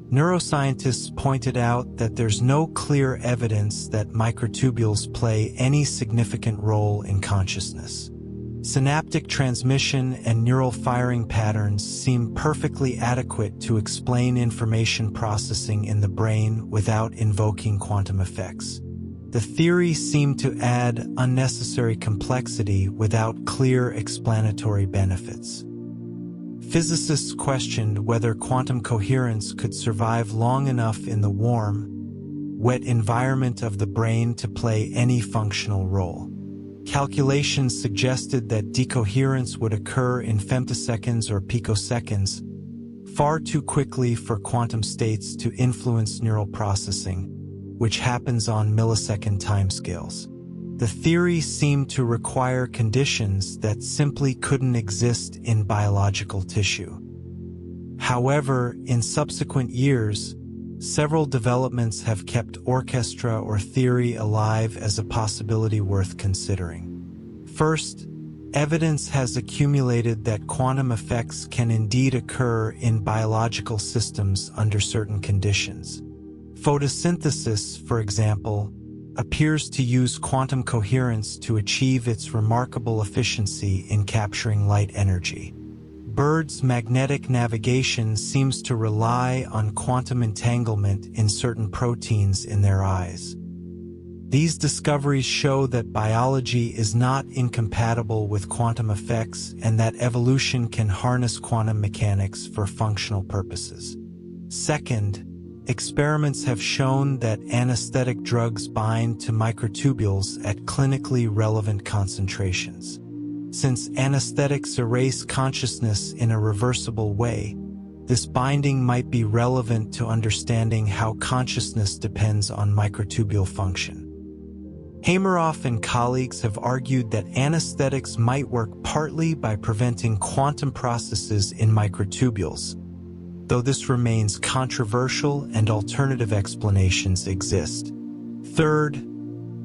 Speaker 1: Neuroscientists pointed out that there's no clear evidence that microtubules play any significant role in consciousness. Synaptic transmission and neural firing patterns seem perfectly adequate to explain information processing in the brain without invoking quantum effects. The theory seemed to add unnecessary complexity without clear explanatory benefits. Physicists questioned whether quantum coherence could survive long enough in the warm, wet environment of the brain to play any functional role. Calculations suggested that decoherence would occur in femtoseconds or picoseconds, far too quickly for quantum states to influence neural processing, which happens on millisecond timescales. The theory seemed to require conditions that simply couldn't exist in biological tissue. However, in subsequent years, several developments have kept orchestra or theory alive as a possibility worth considering. First, evidence has accumulated that quantum effects can indeed occur in biological systems under certain conditions. Photosynthesis, for example, appears to use quantum coherence to achieve its remarkable efficiency in capturing light energy. Birds' magnetic navigation seems to rely on quantum entanglement in certain proteins in their eyes. These discoveries show that biology is not incompatible with quantum effects and that evolution can harness quantum mechanics for functional purposes. Second, experiments have shown that anesthetic drugs bind to microtubules at clinically relevant concentrations. Since anesthetics erase consciousness in a reversible way, this binding might be relevant to understanding how consciousness depends on microtubule function. Hameroff and colleagues have argued that anesthetics might work partly by preventing quantum processes in microtubules, though this remains controversial and alternative explanations exist. Third,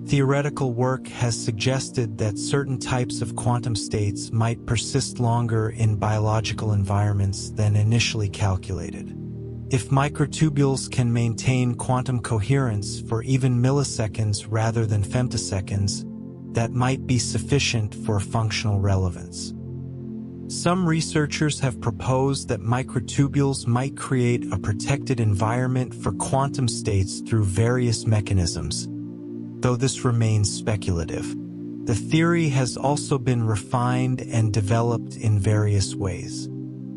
Speaker 1: theoretical work has suggested that certain types of quantum states might persist longer in biological environments than initially calculated. If microtubules can maintain quantum coherence for even milliseconds rather than femtoseconds, that might be sufficient for functional relevance. Some researchers have proposed that microtubules might create a protected environment for quantum states through various mechanisms, though this remains speculative. The theory has also been refined and developed in various ways.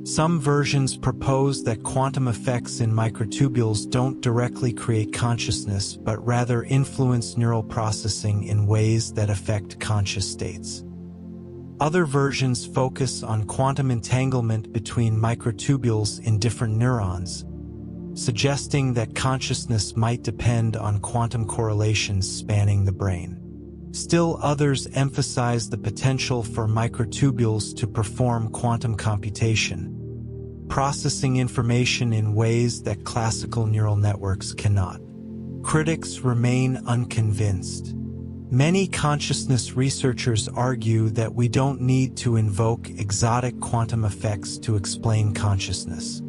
Speaker 1: Some versions propose that quantum effects in microtubules don't directly create consciousness but rather influence neural processing in ways that affect conscious states. Other versions focus on quantum entanglement between microtubules in different neurons, suggesting that consciousness might depend on quantum correlations spanning the brain. Still others emphasize the potential for microtubules to perform quantum computation, processing information in ways that classical neural networks cannot. Critics remain unconvinced. Many consciousness researchers argue that we don't need to invoke exotic quantum effects to explain consciousness.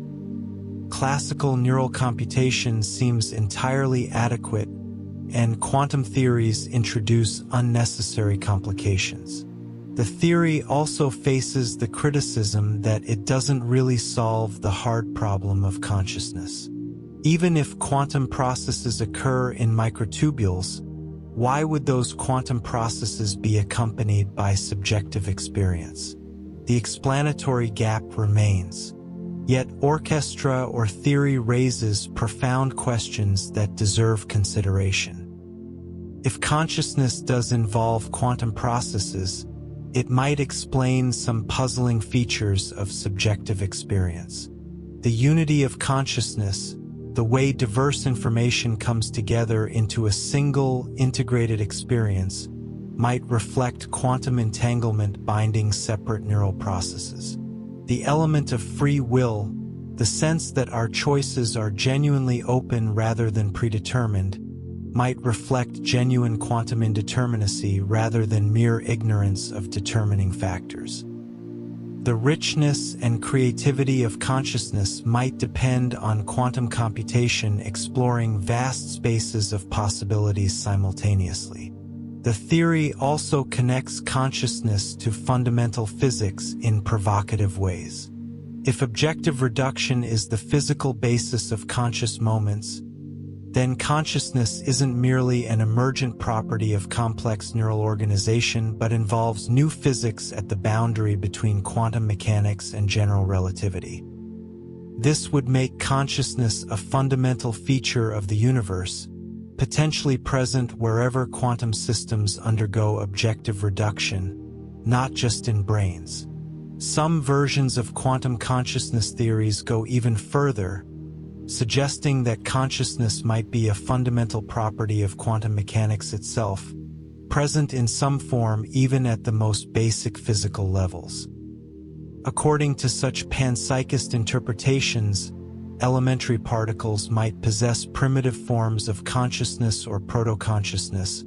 Speaker 1: Classical neural computation seems entirely adequate, and quantum theories introduce unnecessary complications. The theory also faces the criticism that it doesn't really solve the hard problem of consciousness. Even if quantum processes occur in microtubules, why would those quantum processes be accompanied by subjective experience? The explanatory gap remains. Yet orchestra or theory raises profound questions that deserve consideration. If consciousness does involve quantum processes, it might explain some puzzling features of subjective experience. The unity of consciousness, the way diverse information comes together into a single, integrated experience, might reflect quantum entanglement binding separate neural processes. The element of free will, the sense that our choices are genuinely open rather than predetermined, might reflect genuine quantum indeterminacy rather than mere ignorance of determining factors. The richness and creativity of consciousness might depend on quantum computation exploring vast spaces of possibilities simultaneously. The theory also connects consciousness to fundamental physics in provocative ways. If objective reduction is the physical basis of conscious moments, then consciousness isn't merely an emergent property of complex neural organization but involves new physics at the boundary between quantum mechanics and general relativity. This would make consciousness a fundamental feature of the universe, potentially present wherever quantum systems undergo objective reduction, not just in brains. Some versions of quantum consciousness theories go even further, suggesting that consciousness might be a fundamental property of quantum mechanics itself, present in some form even at the most basic physical levels. According to such panpsychist interpretations, elementary particles might possess primitive forms of consciousness or proto-consciousness,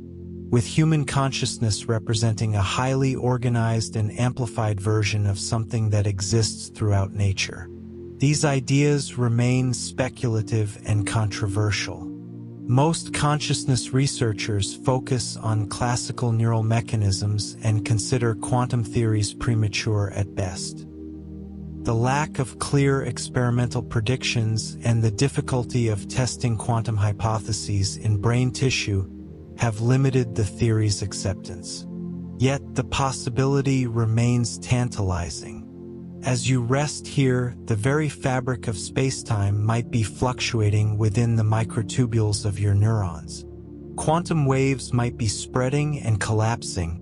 Speaker 1: with human consciousness representing a highly organized and amplified version of something that exists throughout nature. These ideas remain speculative and controversial. Most consciousness researchers focus on classical neural mechanisms and consider quantum theories premature at best. The lack of clear experimental predictions and the difficulty of testing quantum hypotheses in brain tissue have limited the theory's acceptance. Yet the possibility remains tantalizing. As you rest here, the very fabric of spacetime might be fluctuating within the microtubules of your neurons. Quantum waves might be spreading and collapsing,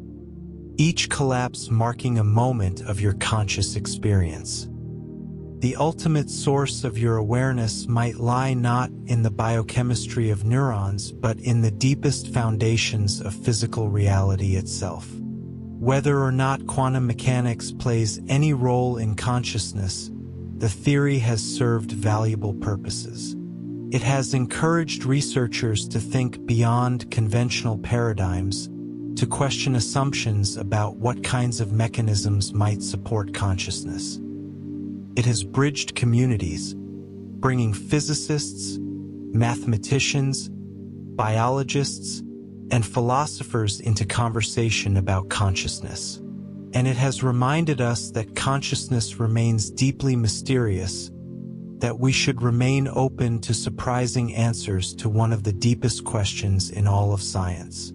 Speaker 1: each collapse marking a moment of your conscious experience. The ultimate source of your awareness might lie not in the biochemistry of neurons, but in the deepest foundations of physical reality itself. Whether or not quantum mechanics plays any role in consciousness, the theory has served valuable purposes. It has encouraged researchers to think beyond conventional paradigms, to question assumptions about what kinds of mechanisms might support consciousness. It has bridged communities, bringing physicists, mathematicians, biologists, and philosophers into conversation about consciousness. And it has reminded us that consciousness remains deeply mysterious, that we should remain open to surprising answers to one of the deepest questions in all of science.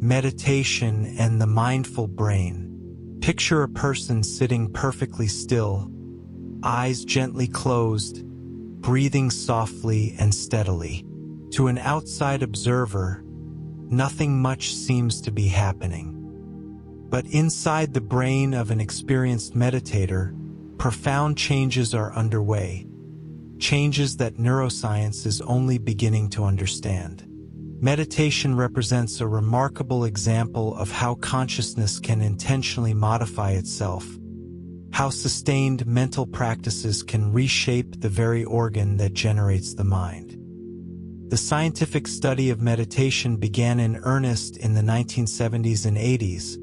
Speaker 1: Meditation and the mindful brain. Picture a person sitting perfectly still, eyes gently closed, breathing softly and steadily. To an outside observer, nothing much seems to be happening. But inside the brain of an experienced meditator, profound changes are underway, changes that neuroscience is only beginning to understand. Meditation represents a remarkable example of how consciousness can intentionally modify itself, how sustained mental practices can reshape the very organ that generates the mind. The scientific study of meditation began in earnest in the 1970s and 80s,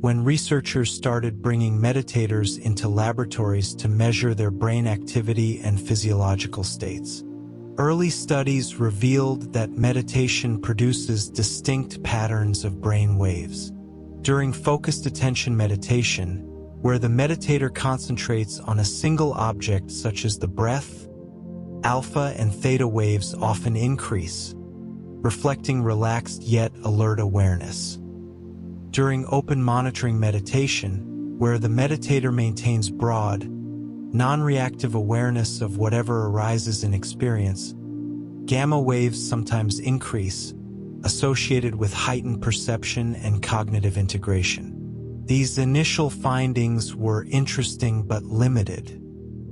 Speaker 1: when researchers started bringing meditators into laboratories to measure their brain activity and physiological states. Early studies revealed that meditation produces distinct patterns of brain waves. During focused attention meditation, where the meditator concentrates on a single object such as the breath, alpha and theta waves often increase, reflecting relaxed yet alert awareness. During open monitoring meditation, where the meditator maintains broad, non-reactive awareness of whatever arises in experience, gamma waves sometimes increase, associated with heightened perception and cognitive integration. These initial findings were interesting but limited.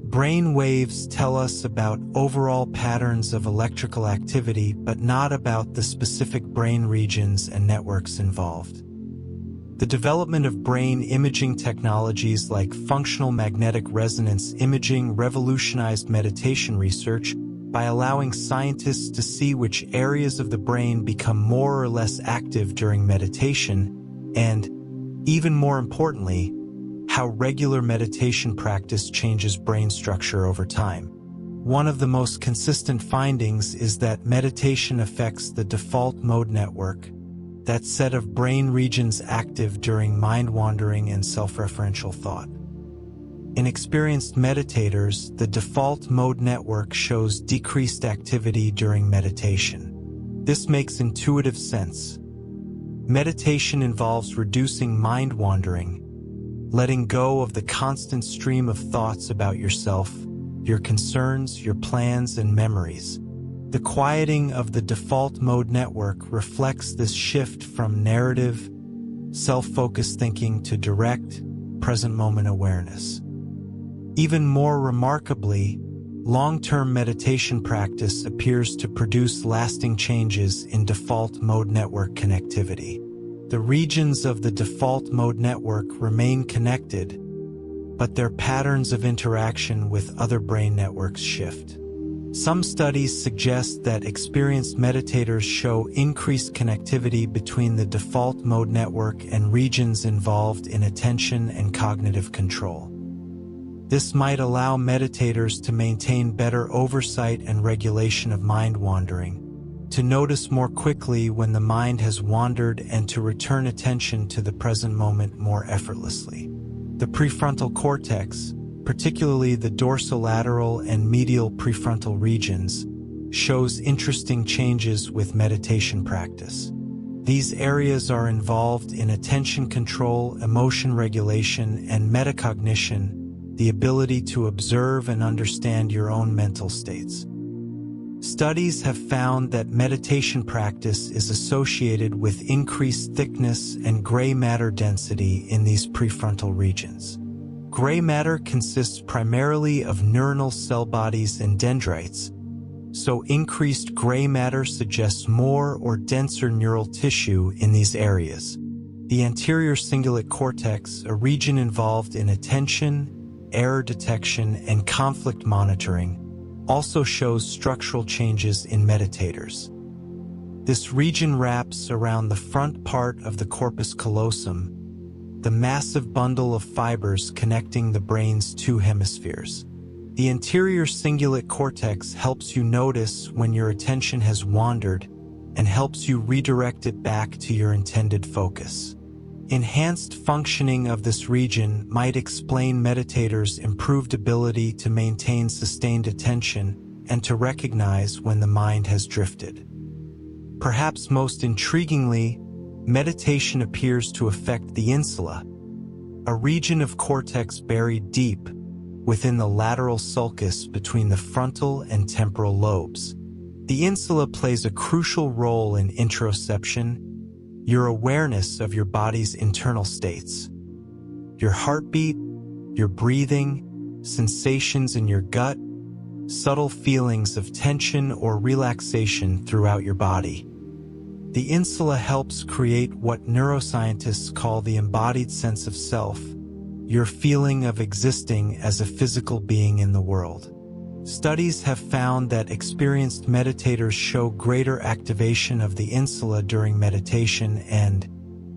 Speaker 1: Brain waves tell us about overall patterns of electrical activity, but not about the specific brain regions and networks involved. The development of brain imaging technologies like functional magnetic resonance imaging revolutionized meditation research by allowing scientists to see which areas of the brain become more or less active during meditation, and, even more importantly, how regular meditation practice changes brain structure over time. One of the most consistent findings is that meditation affects the default mode network, that set of brain regions active during mind-wandering and self-referential thought. In experienced meditators, the default mode network shows decreased activity during meditation. This makes intuitive sense. Meditation involves reducing mind-wandering, letting go of the constant stream of thoughts about yourself, your concerns, your plans, and memories. The quieting of the default mode network reflects this shift from narrative, self-focused thinking to direct, present-moment awareness. Even more remarkably, long-term meditation practice appears to produce lasting changes in default mode network connectivity. The regions of the default mode network remain connected, but their patterns of interaction with other brain networks shift. Some studies suggest that experienced meditators show increased connectivity between the default mode network and regions involved in attention and cognitive control. This might allow meditators to maintain better oversight and regulation of mind wandering, to notice more quickly when the mind has wandered and to return attention to the present moment more effortlessly. The prefrontal cortex, particularly the dorsolateral and medial prefrontal regions, shows interesting changes with meditation practice. These areas are involved in attention control, emotion regulation, and metacognition, the ability to observe and understand your own mental states. Studies have found that meditation practice is associated with increased thickness and gray matter density in these prefrontal regions. Gray matter consists primarily of neuronal cell bodies and dendrites, so increased gray matter suggests more or denser neural tissue in these areas. The anterior cingulate cortex, a region involved in attention, error detection, and conflict monitoring, also shows structural changes in meditators. This region wraps around the front part of the corpus callosum, the massive bundle of fibers connecting the brain's two hemispheres. The anterior cingulate cortex helps you notice when your attention has wandered and helps you redirect it back to your intended focus. Enhanced functioning of this region might explain meditators' improved ability to maintain sustained attention and to recognize when the mind has drifted. Perhaps most intriguingly, meditation appears to affect the insula, a region of cortex buried deep within the lateral sulcus between the frontal and temporal lobes. The insula plays a crucial role in interoception, your awareness of your body's internal states. Your heartbeat, your breathing, sensations in your gut, subtle feelings of tension or relaxation throughout your body. The insula helps create what neuroscientists call the embodied sense of self, your feeling of existing as a physical being in the world. Studies have found that experienced meditators show greater activation of the insula during meditation and,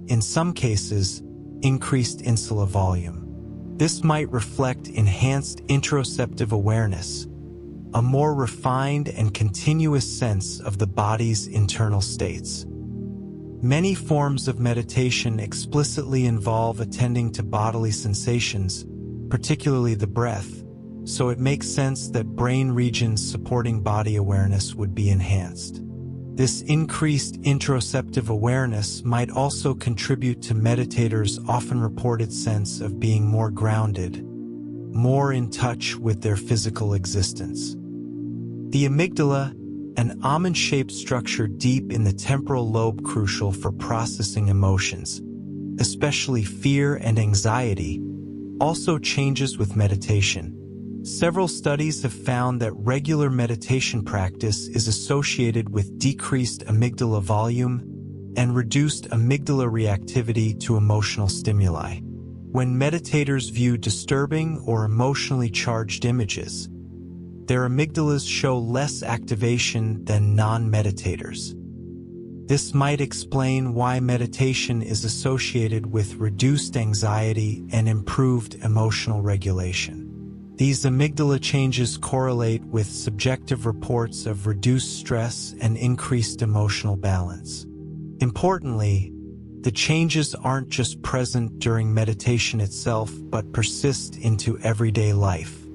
Speaker 1: in some cases, increased insula volume. This might reflect enhanced interoceptive awareness, a more refined and continuous sense of the body's internal states. Many forms of meditation explicitly involve attending to bodily sensations, particularly the breath, so it makes sense that brain regions supporting body awareness would be enhanced. This increased interoceptive awareness might also contribute to meditators' often reported sense of being more grounded, more in touch with their physical existence. The amygdala, an almond-shaped structure deep in the temporal lobe crucial for processing emotions, especially fear and anxiety, also changes with meditation. Several studies have found that regular meditation practice is associated with decreased amygdala volume and reduced amygdala reactivity to emotional stimuli. When meditators view disturbing or emotionally charged images, their amygdalas show less activation than non-meditators. This might explain why meditation is associated with reduced anxiety and improved emotional regulation. These amygdala changes correlate with subjective reports of reduced stress and increased emotional balance. Importantly, the changes aren't just present during meditation itself, but persist into everyday life.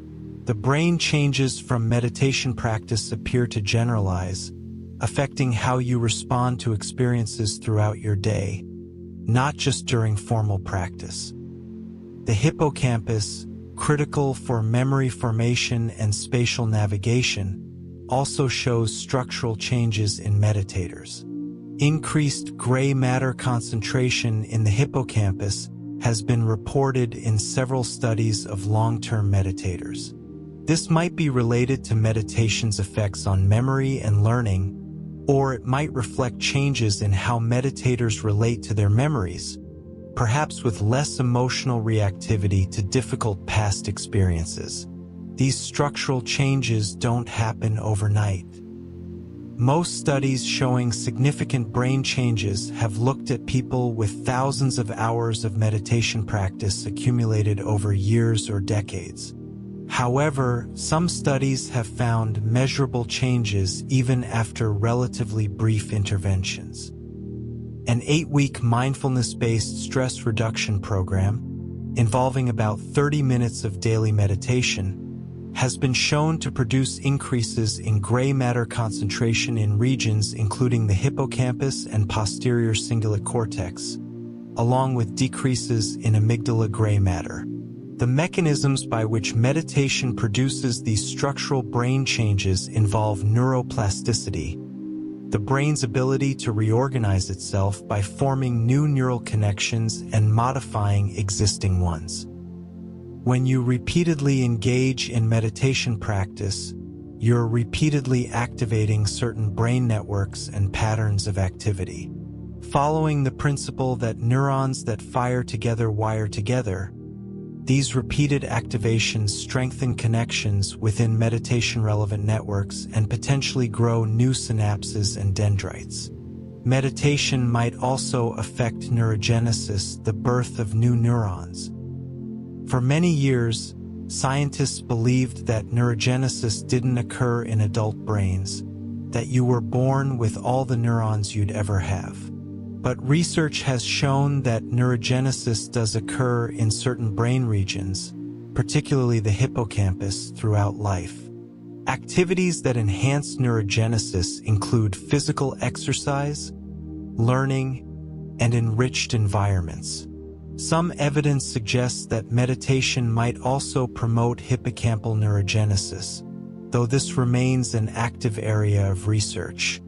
Speaker 1: The brain changes from meditation practice appear to generalize, affecting how you respond to experiences throughout your day, not just during formal practice. The hippocampus, critical for memory formation and spatial navigation, also shows structural changes in meditators. Increased gray matter concentration in the hippocampus has been reported in several studies of long-term meditators. This might be related to meditation's effects on memory and learning, or it might reflect changes in how meditators relate to their memories, perhaps with less emotional reactivity to difficult past experiences. These structural changes don't happen overnight. Most studies showing significant brain changes have looked at people with thousands of hours of meditation practice accumulated over years or decades. However, some studies have found measurable changes even after relatively brief interventions. An 8-week mindfulness-based stress reduction program, involving about 30 minutes of daily meditation, has been shown to produce increases in gray matter concentration in regions including the hippocampus and posterior cingulate cortex, along with decreases in amygdala gray matter. The mechanisms by which meditation produces these structural brain changes involve neuroplasticity, the brain's ability to reorganize itself by forming new neural connections and modifying existing ones. When you repeatedly engage in meditation practice, you're repeatedly activating certain brain networks and patterns of activity. Following the principle that neurons that fire together wire together, these repeated activations strengthen connections within meditation-relevant networks and potentially grow new synapses and dendrites. Meditation might also affect neurogenesis, the birth of new neurons. For many years, scientists believed that neurogenesis didn't occur in adult brains, that you were born with all the neurons you'd ever have. But research has shown that neurogenesis does occur in certain brain regions, particularly the hippocampus, throughout life. Activities that enhance neurogenesis include physical exercise, learning, and enriched environments. Some evidence suggests that meditation might also promote hippocampal neurogenesis, though this remains an active area of research.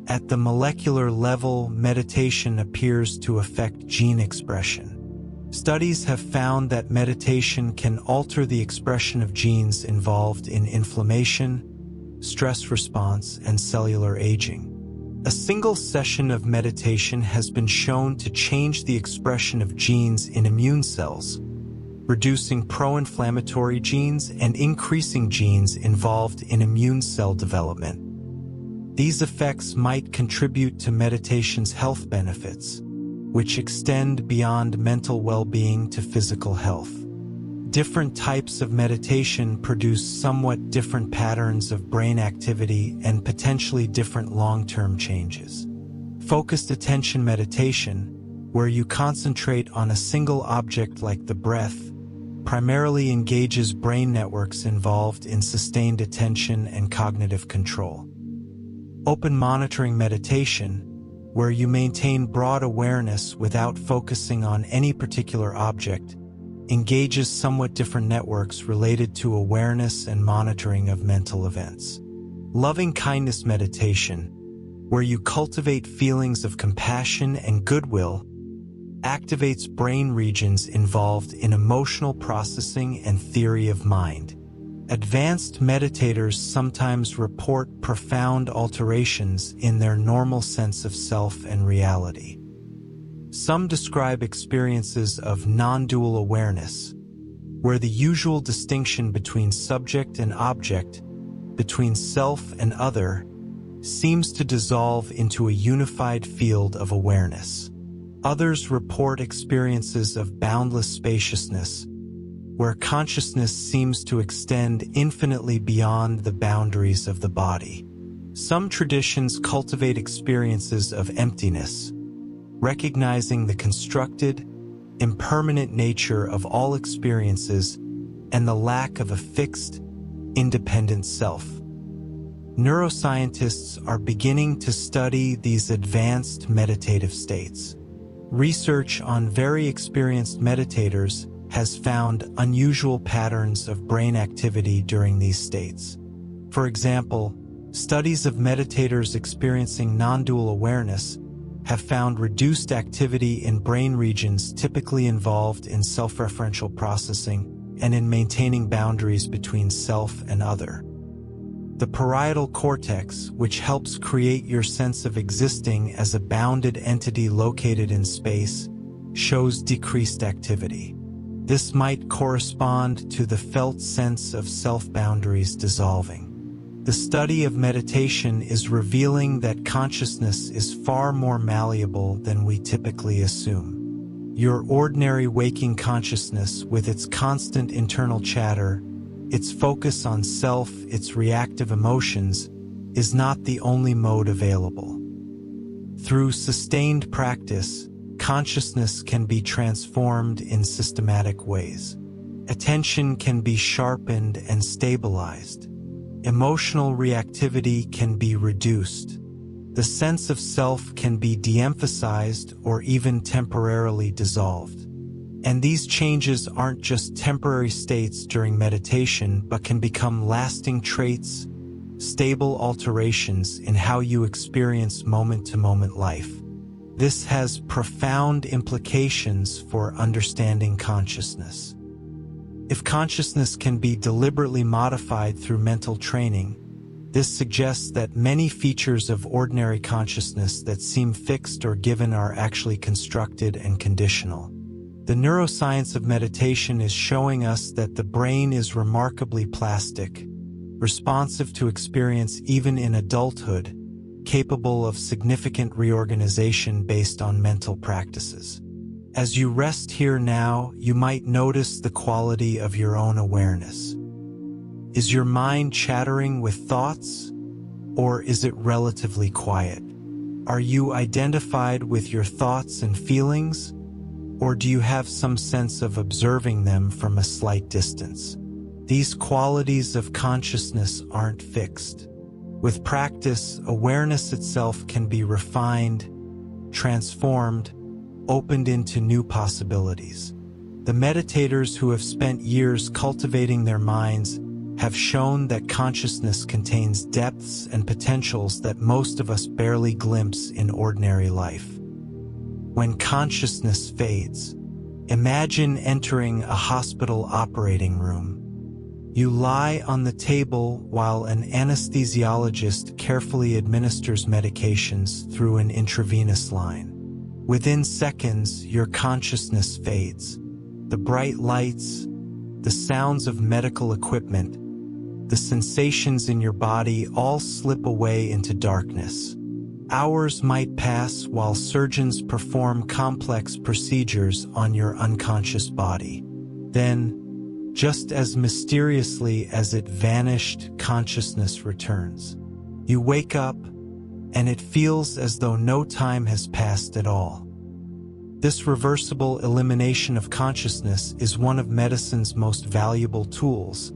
Speaker 1: At the molecular level, meditation appears to affect gene expression. Studies have found that meditation can alter the expression of genes involved in inflammation, stress response, and cellular aging. A single session of meditation has been shown to change the expression of genes in immune cells, reducing pro-inflammatory genes and increasing genes involved in immune cell development. These effects might contribute to meditation's health benefits, which extend beyond mental well-being to physical health. Different types of meditation produce somewhat different patterns of brain activity and potentially different long-term changes. Focused attention meditation, where you concentrate on a single object like the breath, primarily engages brain networks involved in sustained attention and cognitive control. Open monitoring meditation, where you maintain broad awareness without focusing on any particular object, engages somewhat different networks related to awareness and monitoring of mental events. Loving kindness meditation, where you cultivate feelings of compassion and goodwill, activates brain regions involved in emotional processing and theory of mind. Advanced meditators sometimes report profound alterations in their normal sense of self and reality. Some describe experiences of non-dual awareness, where the usual distinction between subject and object, between self and other, seems to dissolve into a unified field of awareness. Others report experiences of boundless spaciousness, where consciousness seems to extend infinitely beyond the boundaries of the body. Some traditions cultivate experiences of emptiness, recognizing the constructed, impermanent nature of all experiences and the lack of a fixed, independent self. Neuroscientists are beginning to study these advanced meditative states. Research on very experienced meditators has found unusual patterns of brain activity during these states. For example, studies of meditators experiencing non-dual awareness have found reduced activity in brain regions typically involved in self-referential processing and in maintaining boundaries between self and other. The parietal cortex, which helps create your sense of existing as a bounded entity located in space, shows decreased activity. This might correspond to the felt sense of self-boundaries dissolving. The study of meditation is revealing that consciousness is far more malleable than we typically assume. Your ordinary waking consciousness, with its constant internal chatter, its focus on self, its reactive emotions, is not the only mode available. Through sustained practice, consciousness can be transformed in systematic ways. Attention can be sharpened and stabilized. Emotional reactivity can be reduced. The sense of self can be de-emphasized or even temporarily dissolved. And these changes aren't just temporary states during meditation, but can become lasting traits, stable alterations in how you experience moment-to-moment life. This has profound implications for understanding consciousness. If consciousness can be deliberately modified through mental training, this suggests that many features of ordinary consciousness that seem fixed or given are actually constructed and conditional. The neuroscience of meditation is showing us that the brain is remarkably plastic, responsive to experience even in adulthood, capable of significant reorganization based on mental practices. As you rest here now, you might notice the quality of your own awareness. Is your mind chattering with thoughts, or is it relatively quiet? Are you identified with your thoughts and feelings, or do you have some sense of observing them from a slight distance? These qualities of consciousness aren't fixed. With practice, awareness itself can be refined, transformed, opened into new possibilities. The meditators who have spent years cultivating their minds have shown that consciousness contains depths and potentials that most of us barely glimpse in ordinary life. When consciousness fades, imagine entering a hospital operating room. You lie on the table while an anesthesiologist carefully administers medications through an intravenous line. Within seconds, your consciousness fades. The bright lights, the sounds of medical equipment, the sensations in your body all slip away into darkness. Hours might pass while surgeons perform complex procedures on your unconscious body. Then, just as mysteriously as it vanished, consciousness returns. You wake up, and it feels as though no time has passed at all. This reversible elimination of consciousness is one of medicine's most valuable tools,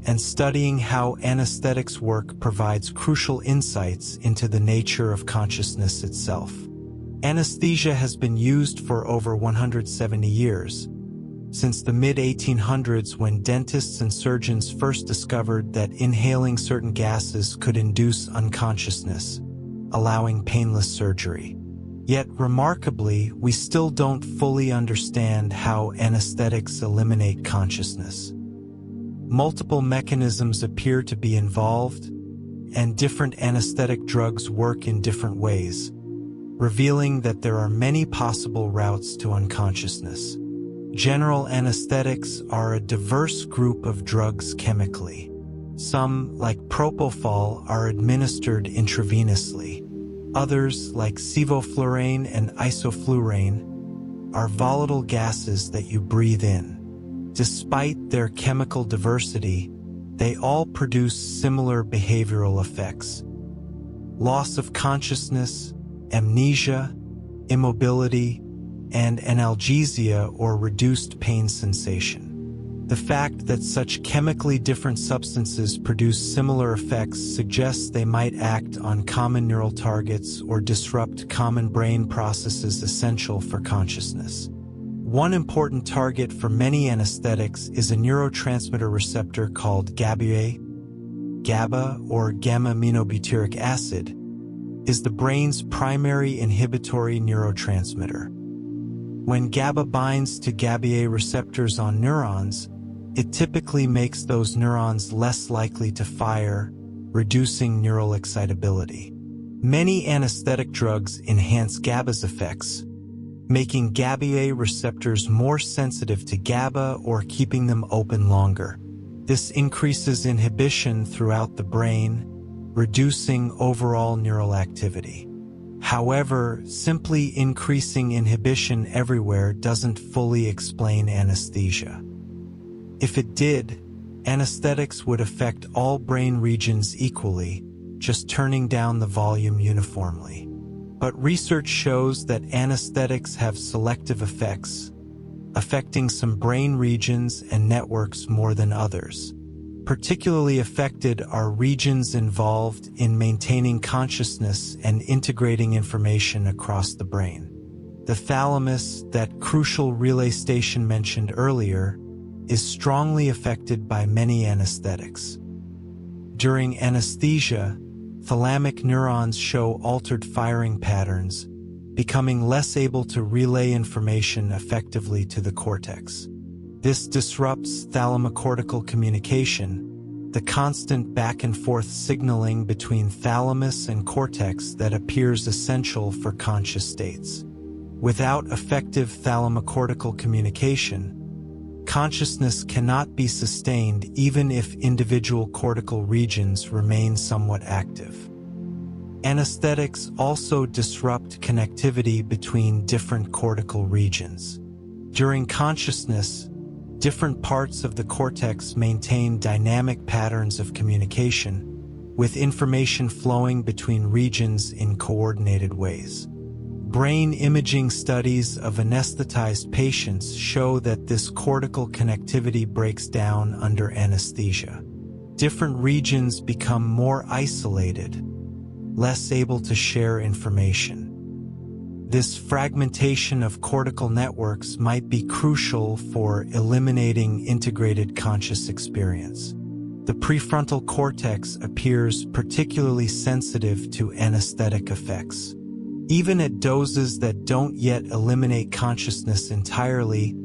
Speaker 1: and studying how anesthetics work provides crucial insights into the nature of consciousness itself. Anesthesia has been used for over 170 years, since the mid-1800s when dentists and surgeons first discovered that inhaling certain gases could induce unconsciousness, allowing painless surgery. Yet, remarkably, we still don't fully understand how anesthetics eliminate consciousness. Multiple mechanisms appear to be involved, and different anesthetic drugs work in different ways, revealing that there are many possible routes to unconsciousness. General anesthetics are a diverse group of drugs chemically. Some, like propofol, are administered intravenously. Others, like sevoflurane and isoflurane, are volatile gases that you breathe in. Despite their chemical diversity, they all produce similar behavioral effects: loss of consciousness, amnesia, immobility, and analgesia or reduced pain sensation. The fact that such chemically different substances produce similar effects suggests they might act on common neural targets or disrupt common brain processes essential for consciousness. One important target for many anesthetics is a neurotransmitter receptor called GABA. GABA, or gamma-aminobutyric acid, is the brain's primary inhibitory neurotransmitter. When GABA binds to GABA receptors on neurons, it typically makes those neurons less likely to fire, reducing neural excitability. Many anesthetic drugs enhance GABA's effects, making GABA receptors more sensitive to GABA or keeping them open longer. This increases inhibition throughout the brain, reducing overall neural activity. However, simply increasing inhibition everywhere doesn't fully explain anesthesia. If it did, anesthetics would affect all brain regions equally, just turning down the volume uniformly. But research shows that anesthetics have selective effects, affecting some brain regions and networks more than others. Particularly affected are regions involved in maintaining consciousness and integrating information across the brain. The thalamus, that crucial relay station mentioned earlier, is strongly affected by many anesthetics. During anesthesia, thalamic neurons show altered firing patterns, becoming less able to relay information effectively to the cortex. This disrupts thalamocortical communication, the constant back-and-forth signaling between thalamus and cortex that appears essential for conscious states. Without effective thalamocortical communication, consciousness cannot be sustained even if individual cortical regions remain somewhat active. Anesthetics also disrupt connectivity between different cortical regions. During consciousness, different parts of the cortex maintain dynamic patterns of communication, with information flowing between regions in coordinated ways. Brain imaging studies of anesthetized patients show that this cortical connectivity breaks down under anesthesia. Different regions become more isolated, less able to share information. This fragmentation of cortical networks might be crucial for eliminating integrated conscious experience. The prefrontal cortex appears particularly sensitive to anesthetic effects. Even at doses that don't yet eliminate consciousness entirely,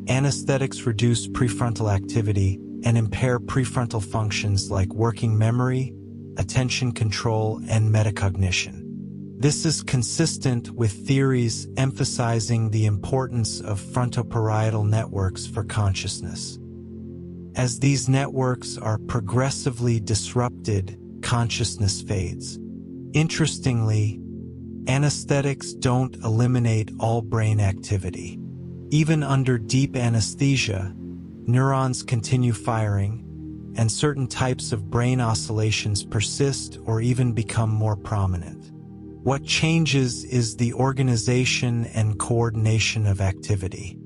Speaker 1: anesthetics reduce prefrontal activity and impair prefrontal functions like working memory, attention control, and metacognition. This is consistent with theories emphasizing the importance of frontoparietal networks for consciousness. As these networks are progressively disrupted, consciousness fades. Interestingly, anesthetics don't eliminate all brain activity. Even under deep anesthesia, neurons continue firing, and certain types of brain oscillations persist or even become more prominent. What changes is the organization and coordination of activity.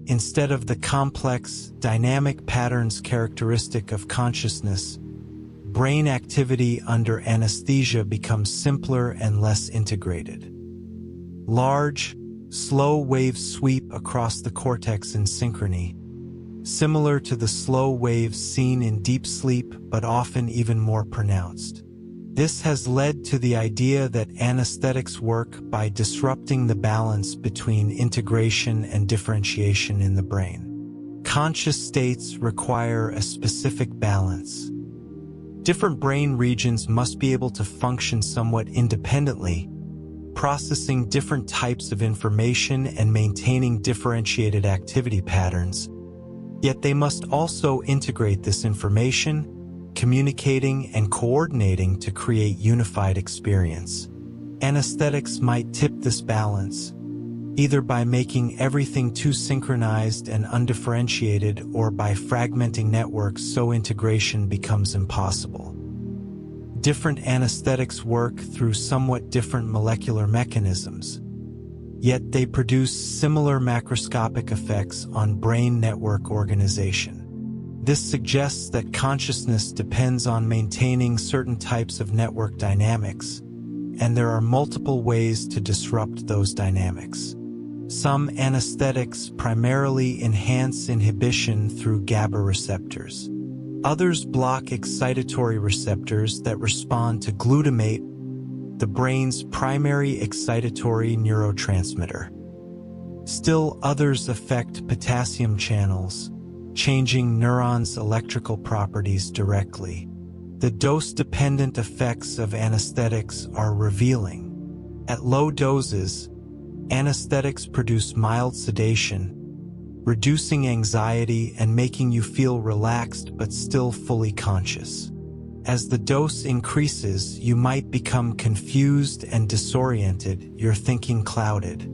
Speaker 1: Instead of the complex, dynamic patterns characteristic of consciousness, brain activity under anesthesia becomes simpler and less integrated. Large, slow waves sweep across the cortex in synchrony, similar to the slow waves seen in deep sleep but often even more pronounced. This has led to the idea that anesthetics work by disrupting the balance between integration and differentiation in the brain. Conscious states require a specific balance. Different brain regions must be able to function somewhat independently, processing different types of information and maintaining differentiated activity patterns. Yet they must also integrate this information, communicating and coordinating to create unified experience. Anesthetics might tip this balance, either by making everything too synchronized and undifferentiated or by fragmenting networks so integration becomes impossible. Different anesthetics work through somewhat different molecular mechanisms, yet they produce similar macroscopic effects on brain network organization. This suggests that consciousness depends on maintaining certain types of network dynamics, and there are multiple ways to disrupt those dynamics. Some anesthetics primarily enhance inhibition through GABA receptors. Others block excitatory receptors that respond to glutamate, the brain's primary excitatory neurotransmitter. Still others affect potassium channels, changing neurons' electrical properties directly. The dose-dependent effects of anesthetics are revealing. At low doses, anesthetics produce mild sedation, reducing anxiety and making you feel relaxed but still fully conscious. As the dose increases, you might become confused and disoriented, your thinking clouded.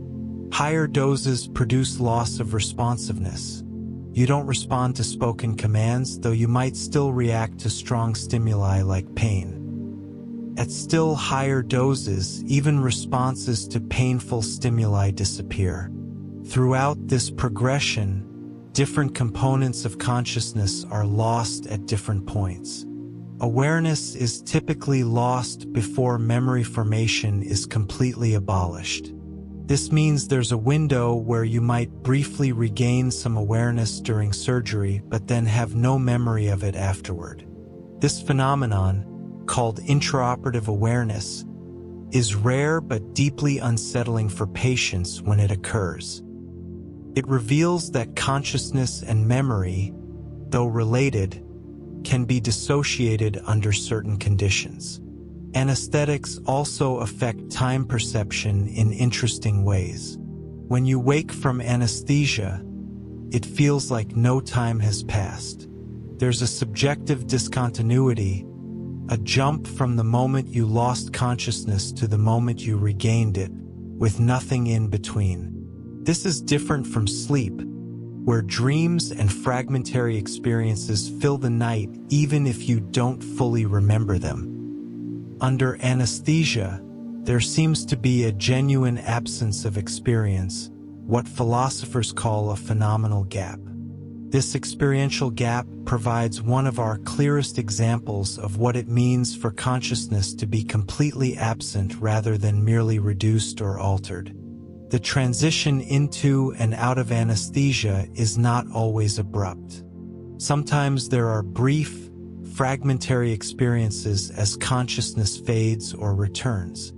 Speaker 1: Higher doses produce loss of responsiveness. You don't respond to spoken commands, though you might still react to strong stimuli like pain. At still higher doses, even responses to painful stimuli disappear. Throughout this progression, different components of consciousness are lost at different points. Awareness is typically lost before memory formation is completely abolished. This means there's a window where you might briefly regain some awareness during surgery but then have no memory of it afterward. This phenomenon, called intraoperative awareness, is rare but deeply unsettling for patients when it occurs. It reveals that consciousness and memory, though related, can be dissociated under certain conditions. Anesthetics also affect time perception in interesting ways. When you wake from anesthesia, it feels like no time has passed. There's a subjective discontinuity, a jump from the moment you lost consciousness to the moment you regained it, with nothing in between. This is different from sleep, where dreams and fragmentary experiences fill the night even if you don't fully remember them. Under anesthesia, there seems to be a genuine absence of experience, what philosophers call a phenomenal gap. This experiential gap provides one of our clearest examples of what it means for consciousness to be completely absent rather than merely reduced or altered. The transition into and out of anesthesia is not always abrupt. Sometimes there are brief, fragmentary experiences as consciousness fades or returns.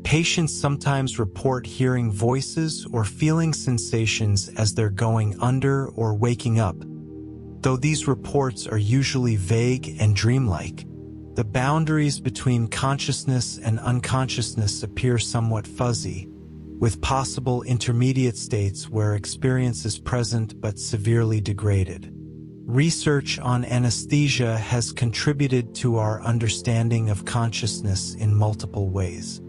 Speaker 1: Patients sometimes report hearing voices or feeling sensations as they're going under or waking up. Though these reports are usually vague and dreamlike, The boundaries between consciousness and unconsciousness appear somewhat fuzzy, with possible intermediate states where experience is present but severely degraded. Research on anesthesia has contributed to our understanding of consciousness in multiple ways.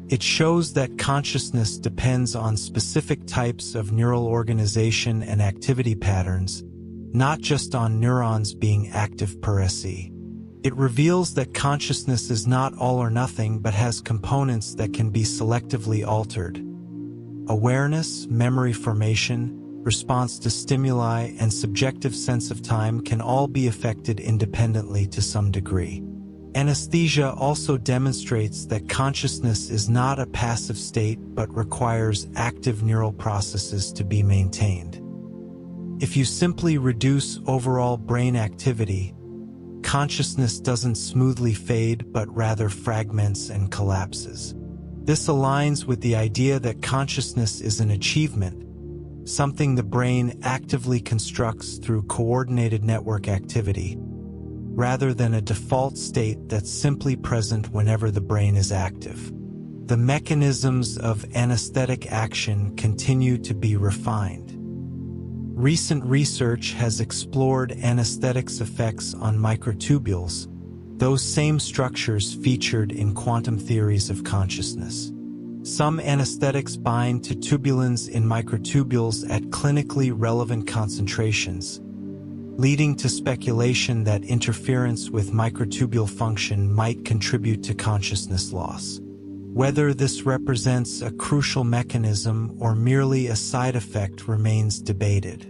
Speaker 1: It shows that consciousness depends on specific types of neural organization and activity patterns, not just on neurons being active per se. It reveals that consciousness is not all or nothing but has components that can be selectively altered. Awareness, memory formation, response to stimuli, and subjective sense of time can all be affected independently to some degree. Anesthesia also demonstrates that consciousness is not a passive state but requires active neural processes to be maintained. If you simply reduce overall brain activity, consciousness doesn't smoothly fade but rather fragments and collapses. This aligns with the idea that consciousness is an achievement, something the brain actively constructs through coordinated network activity, rather than a default state that's simply present whenever the brain is active. The mechanisms of anesthetic action continue to be refined. Recent research has explored anesthetics' effects on microtubules, those same structures featured in quantum theories of consciousness. Some anesthetics bind to tubulins in microtubules at clinically relevant concentrations, leading to speculation that interference with microtubule function might contribute to consciousness loss. Whether this represents a crucial mechanism or merely a side effect remains debated.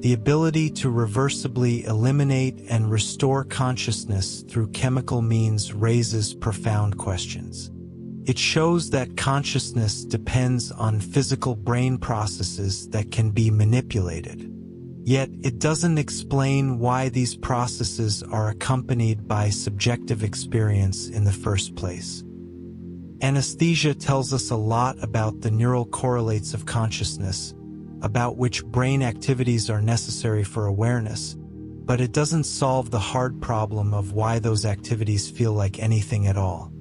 Speaker 1: The ability to reversibly eliminate and restore consciousness through chemical means raises profound questions. It shows that consciousness depends on physical brain processes that can be manipulated. Yet it doesn't explain why these processes are accompanied by subjective experience in the first place. Anesthesia tells us a lot about the neural correlates of consciousness, about which brain activities are necessary for awareness, but it doesn't solve the hard problem of why those activities feel like anything at all.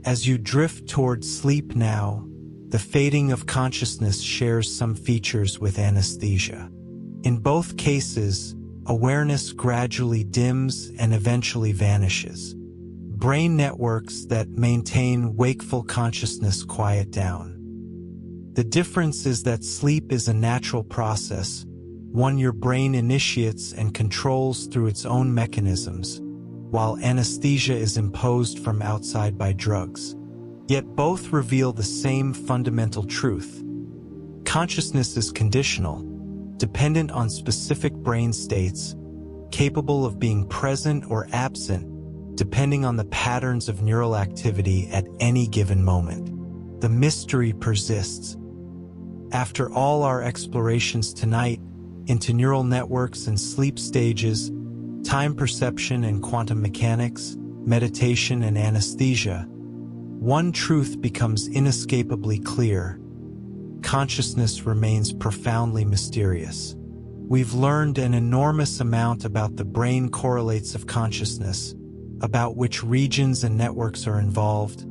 Speaker 1: As you drift toward sleep now, the fading of consciousness shares some features with anesthesia. In both cases, awareness gradually dims and eventually vanishes. Brain networks that maintain wakeful consciousness quiet down. The difference is that sleep is a natural process, one your brain initiates and controls through its own mechanisms, while anesthesia is imposed from outside by drugs. Yet both reveal the same fundamental truth. Consciousness is conditional, dependent on specific brain states, capable of being present or absent, depending on the patterns of neural activity at any given moment. The mystery persists. After all our explorations tonight into neural networks and sleep stages, time perception and quantum mechanics, meditation and anesthesia, one truth becomes inescapably clear. Consciousness remains profoundly mysterious. We've learned an enormous amount about the brain correlates of consciousness, about which regions and networks are involved,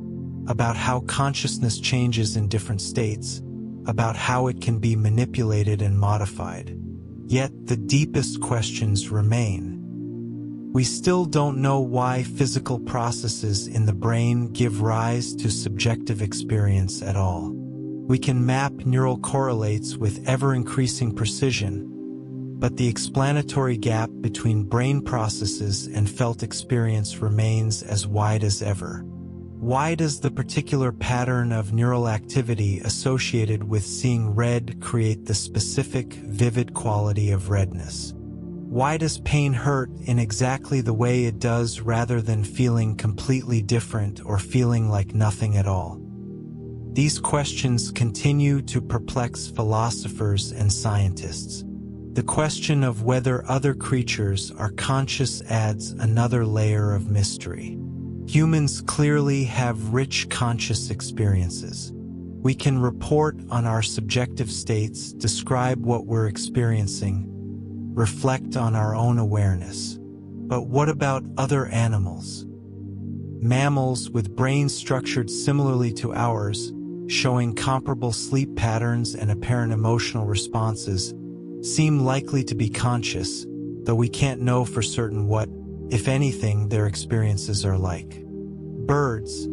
Speaker 1: about how consciousness changes in different states, about how it can be manipulated and modified. Yet the deepest questions remain. We still don't know why physical processes in the brain give rise to subjective experience at all. We can map neural correlates with ever-increasing precision, but the explanatory gap between brain processes and felt experience remains as wide as ever. Why does the particular pattern of neural activity associated with seeing red create the specific, vivid quality of redness? Why does pain hurt in exactly the way it does rather than feeling completely different or feeling like nothing at all? These questions continue to perplex philosophers and scientists. The question of whether other creatures are conscious adds another layer of mystery. Humans clearly have rich conscious experiences. We can report on our subjective states, describe what we're experiencing, reflect on our own awareness. But what about other animals? Mammals with brains structured similarly to ours, showing comparable sleep patterns and apparent emotional responses, seem likely to be conscious, though we can't know for certain what, if anything, their experiences are like. Birds,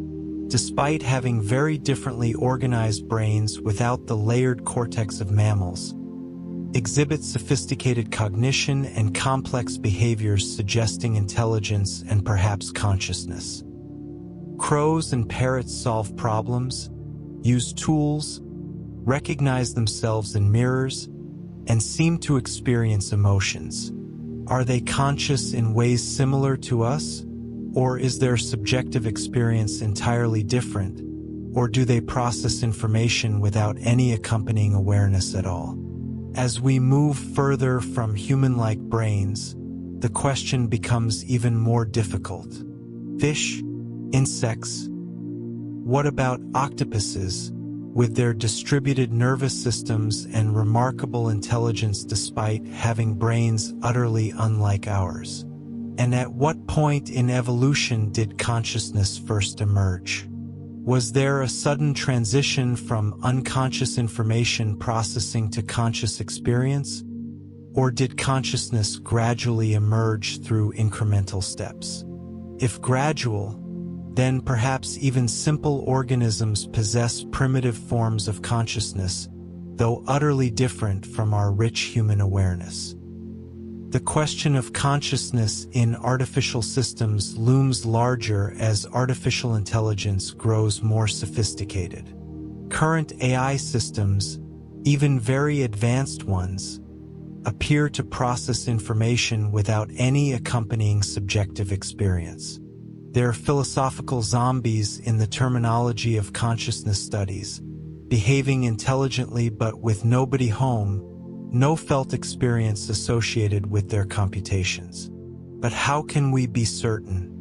Speaker 1: despite having very differently organized brains without the layered cortex of mammals, exhibit sophisticated cognition and complex behaviors suggesting intelligence and perhaps consciousness. Crows and parrots solve problems, use tools, recognize themselves in mirrors, and seem to experience emotions. Are they conscious in ways similar to us? Or is their subjective experience entirely different? Or do they process information without any accompanying awareness at all? As we move further from human-like brains, the question becomes even more difficult. Fish, insects, what about octopuses, with their distributed nervous systems and remarkable intelligence despite having brains utterly unlike ours? And at what point in evolution did consciousness first emerge? Was there a sudden transition from unconscious information processing to conscious experience? Or did consciousness gradually emerge through incremental steps? If gradual, then perhaps even simple organisms possess primitive forms of consciousness, though utterly different from our rich human awareness. The question of consciousness in artificial systems looms larger as artificial intelligence grows more sophisticated. Current AI systems, even very advanced ones, appear to process information without any accompanying subjective experience. They're philosophical zombies in the terminology of consciousness studies, behaving intelligently but with nobody home, no felt experience associated with their computations. But how can we be certain?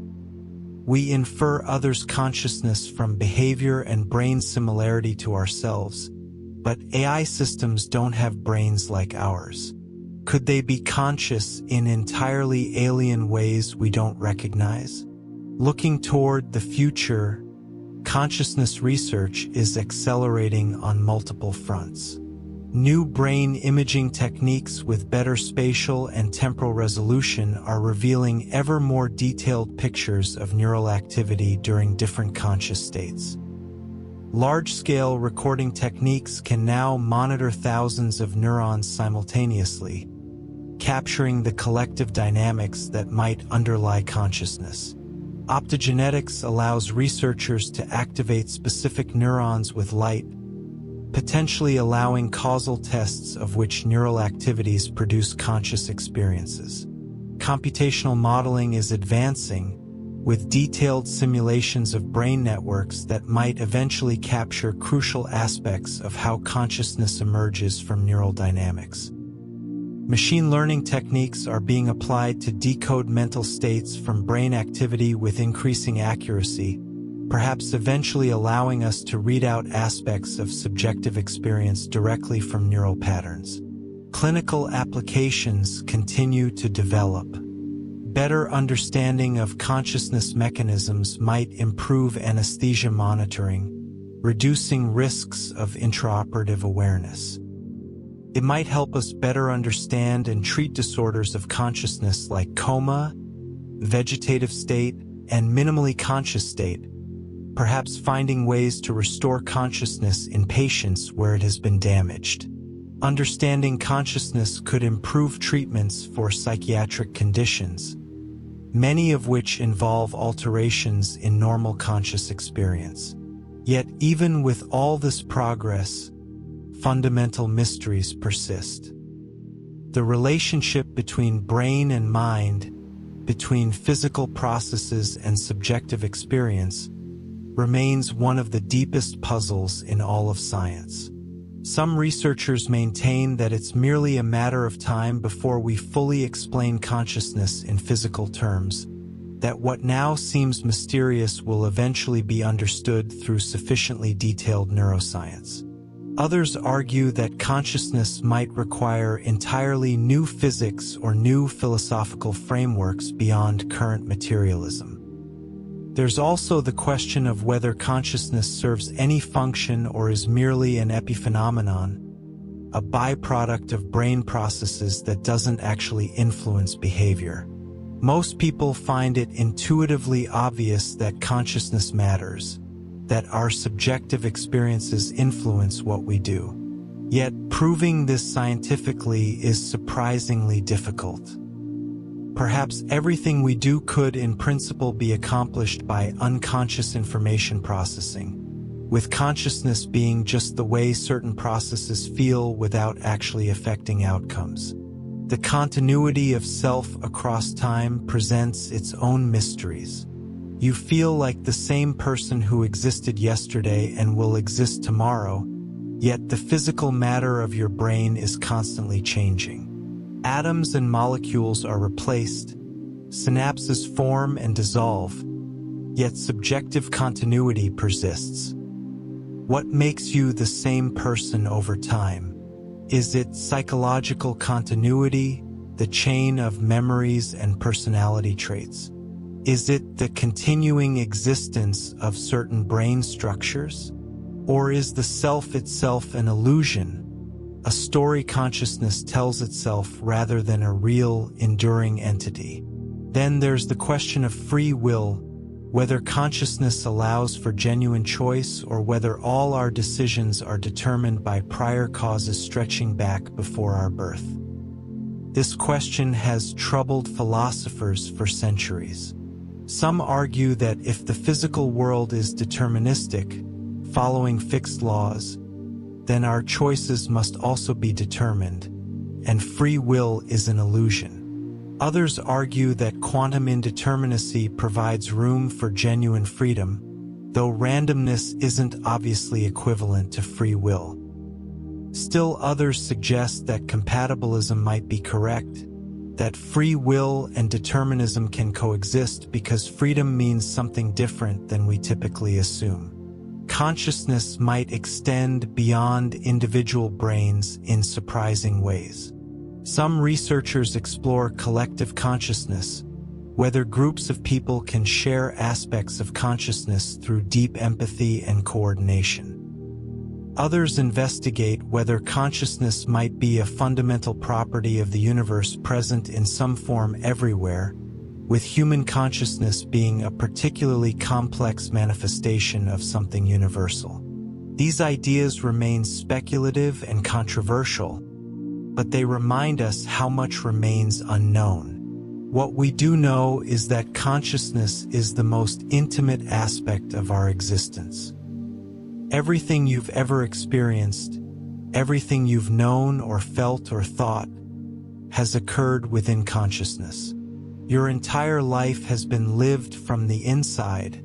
Speaker 1: We infer others' consciousness from behavior and brain similarity to ourselves, but AI systems don't have brains like ours. Could they be conscious in entirely alien ways we don't recognize? Looking toward the future, consciousness research is accelerating on multiple fronts. New brain imaging techniques with better spatial and temporal resolution are revealing ever more detailed pictures of neural activity during different conscious states. Large-scale recording techniques can now monitor thousands of neurons simultaneously, capturing the collective dynamics that might underlie consciousness. Optogenetics allows researchers to activate specific neurons with light, potentially allowing causal tests of which neural activities produce conscious experiences. Computational modeling is advancing, with detailed simulations of brain networks that might eventually capture crucial aspects of how consciousness emerges from neural dynamics. Machine learning techniques are being applied to decode mental states from brain activity with increasing accuracy, perhaps eventually allowing us to read out aspects of subjective experience directly from neural patterns. Clinical applications continue to develop. Better understanding of consciousness mechanisms might improve anesthesia monitoring, reducing risks of intraoperative awareness. It might help us better understand and treat disorders of consciousness like coma, vegetative state, and minimally conscious state, perhaps finding ways to restore consciousness in patients where it has been damaged. Understanding consciousness could improve treatments for psychiatric conditions, many of which involve alterations in normal conscious experience. Yet even with all this progress, fundamental mysteries persist. The relationship between brain and mind, between physical processes and subjective experience, remains one of the deepest puzzles in all of science. Some researchers maintain that it's merely a matter of time before we fully explain consciousness in physical terms, that what now seems mysterious will eventually be understood through sufficiently detailed neuroscience. Others argue that consciousness might require entirely new physics or new philosophical frameworks beyond current materialism. There's also the question of whether consciousness serves any function or is merely an epiphenomenon, a byproduct of brain processes that doesn't actually influence behavior. Most people find it intuitively obvious that consciousness matters, that our subjective experiences influence what we do. Yet, proving this scientifically is surprisingly difficult. Perhaps everything we do could in principle be accomplished by unconscious information processing, with consciousness being just the way certain processes feel without actually affecting outcomes. The continuity of self across time presents its own mysteries. You feel like the same person who existed yesterday and will exist tomorrow, yet the physical matter of your brain is constantly changing. Atoms and molecules are replaced, synapses form and dissolve, yet subjective continuity persists. What makes you the same person over time? Is it psychological continuity, the chain of memories and personality traits? Is it the continuing existence of certain brain structures? Or is the self itself an illusion, a story consciousness tells itself rather than a real, enduring entity? Then there's the question of free will, whether consciousness allows for genuine choice or whether all our decisions are determined by prior causes stretching back before our birth. This question has troubled philosophers for centuries. Some argue that if the physical world is deterministic, following fixed laws, then our choices must also be determined, and free will is an illusion. Others argue that quantum indeterminacy provides room for genuine freedom, though randomness isn't obviously equivalent to free will. Still others suggest that compatibilism might be correct, that free will and determinism can coexist because freedom means something different than we typically assume. Consciousness might extend beyond individual brains in surprising ways. Some researchers explore collective consciousness, whether groups of people can share aspects of consciousness through deep empathy and coordination. Others investigate whether consciousness might be a fundamental property of the universe present in some form everywhere, with human consciousness being a particularly complex manifestation of something universal. These ideas remain speculative and controversial, but they remind us how much remains unknown. What we do know is that consciousness is the most intimate aspect of our existence. Everything you've ever experienced, everything you've known or felt or thought, has occurred within consciousness. Your entire life has been lived from the inside,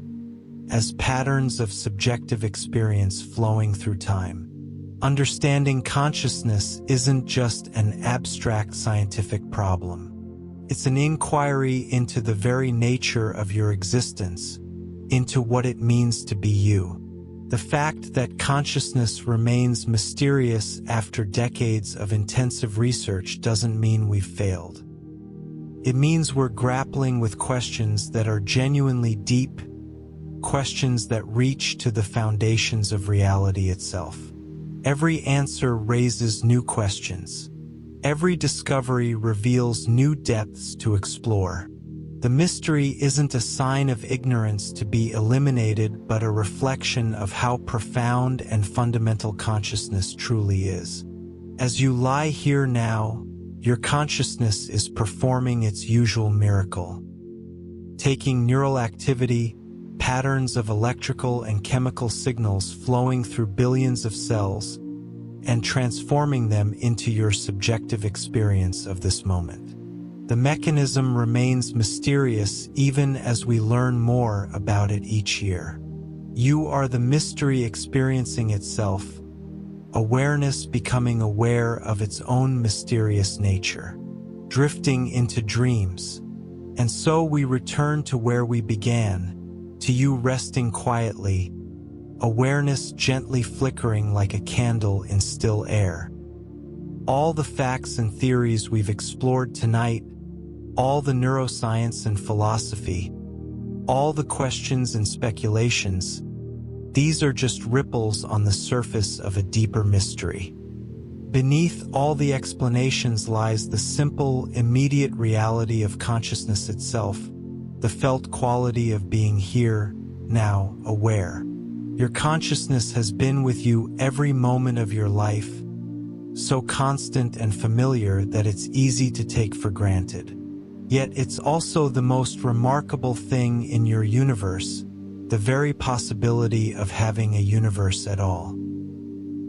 Speaker 1: as patterns of subjective experience flowing through time. Understanding consciousness isn't just an abstract scientific problem. It's an inquiry into the very nature of your existence, into what it means to be you. The fact that consciousness remains mysterious after decades of intensive research doesn't mean we've failed. It means we're grappling with questions that are genuinely deep, questions that reach to the foundations of reality itself. Every answer raises new questions. Every discovery reveals new depths to explore. The mystery isn't a sign of ignorance to be eliminated, but a reflection of how profound and fundamental consciousness truly is. As you lie here now, your consciousness is performing its usual miracle, taking neural activity, patterns of electrical and chemical signals flowing through billions of cells, and transforming them into your subjective experience of this moment. The mechanism remains mysterious even as we learn more about it each year. You are the mystery experiencing itself, awareness becoming aware of its own mysterious nature, drifting into dreams. And so we return to where we began, to you resting quietly, awareness gently flickering like a candle in still air. All the facts and theories we've explored tonight, all the neuroscience and philosophy, all the questions and speculations, these are just ripples on the surface of a deeper mystery. Beneath all the explanations lies the simple, immediate reality of consciousness itself, the felt quality of being here, now, aware. Your consciousness has been with you every moment of your life, so constant and familiar that it's easy to take for granted. Yet it's also the most remarkable thing in your universe, the very possibility of having a universe at all.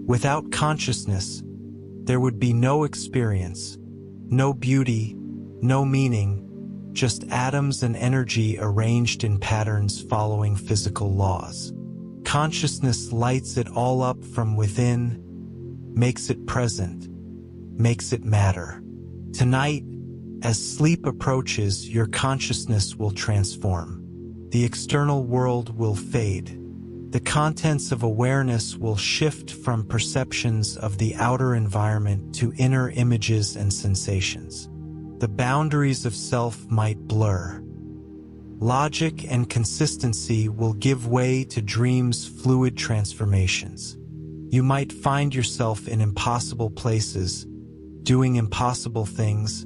Speaker 1: Without consciousness, there would be no experience, no beauty, no meaning, just atoms and energy arranged in patterns following physical laws. Consciousness lights it all up from within, makes it present, makes it matter. Tonight, as sleep approaches, your consciousness will transform. The external world will fade. The contents of awareness will shift from perceptions of the outer environment to inner images and sensations. The boundaries of self might blur. Logic and consistency will give way to dreams' fluid transformations. You might find yourself in impossible places, doing impossible things,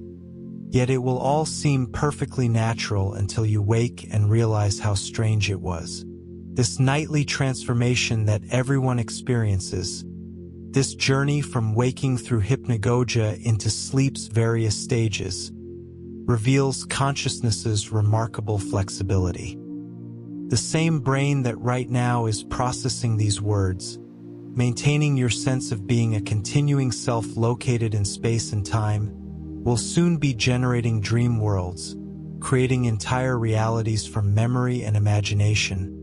Speaker 1: yet it will all seem perfectly natural until you wake and realize how strange it was. This nightly transformation that everyone experiences, this journey from waking through hypnagogia into sleep's various stages, reveals consciousness's remarkable flexibility. The same brain that right now is processing these words, maintaining your sense of being a continuing self located in space and time, will soon be generating dream worlds, creating entire realities from memory and imagination,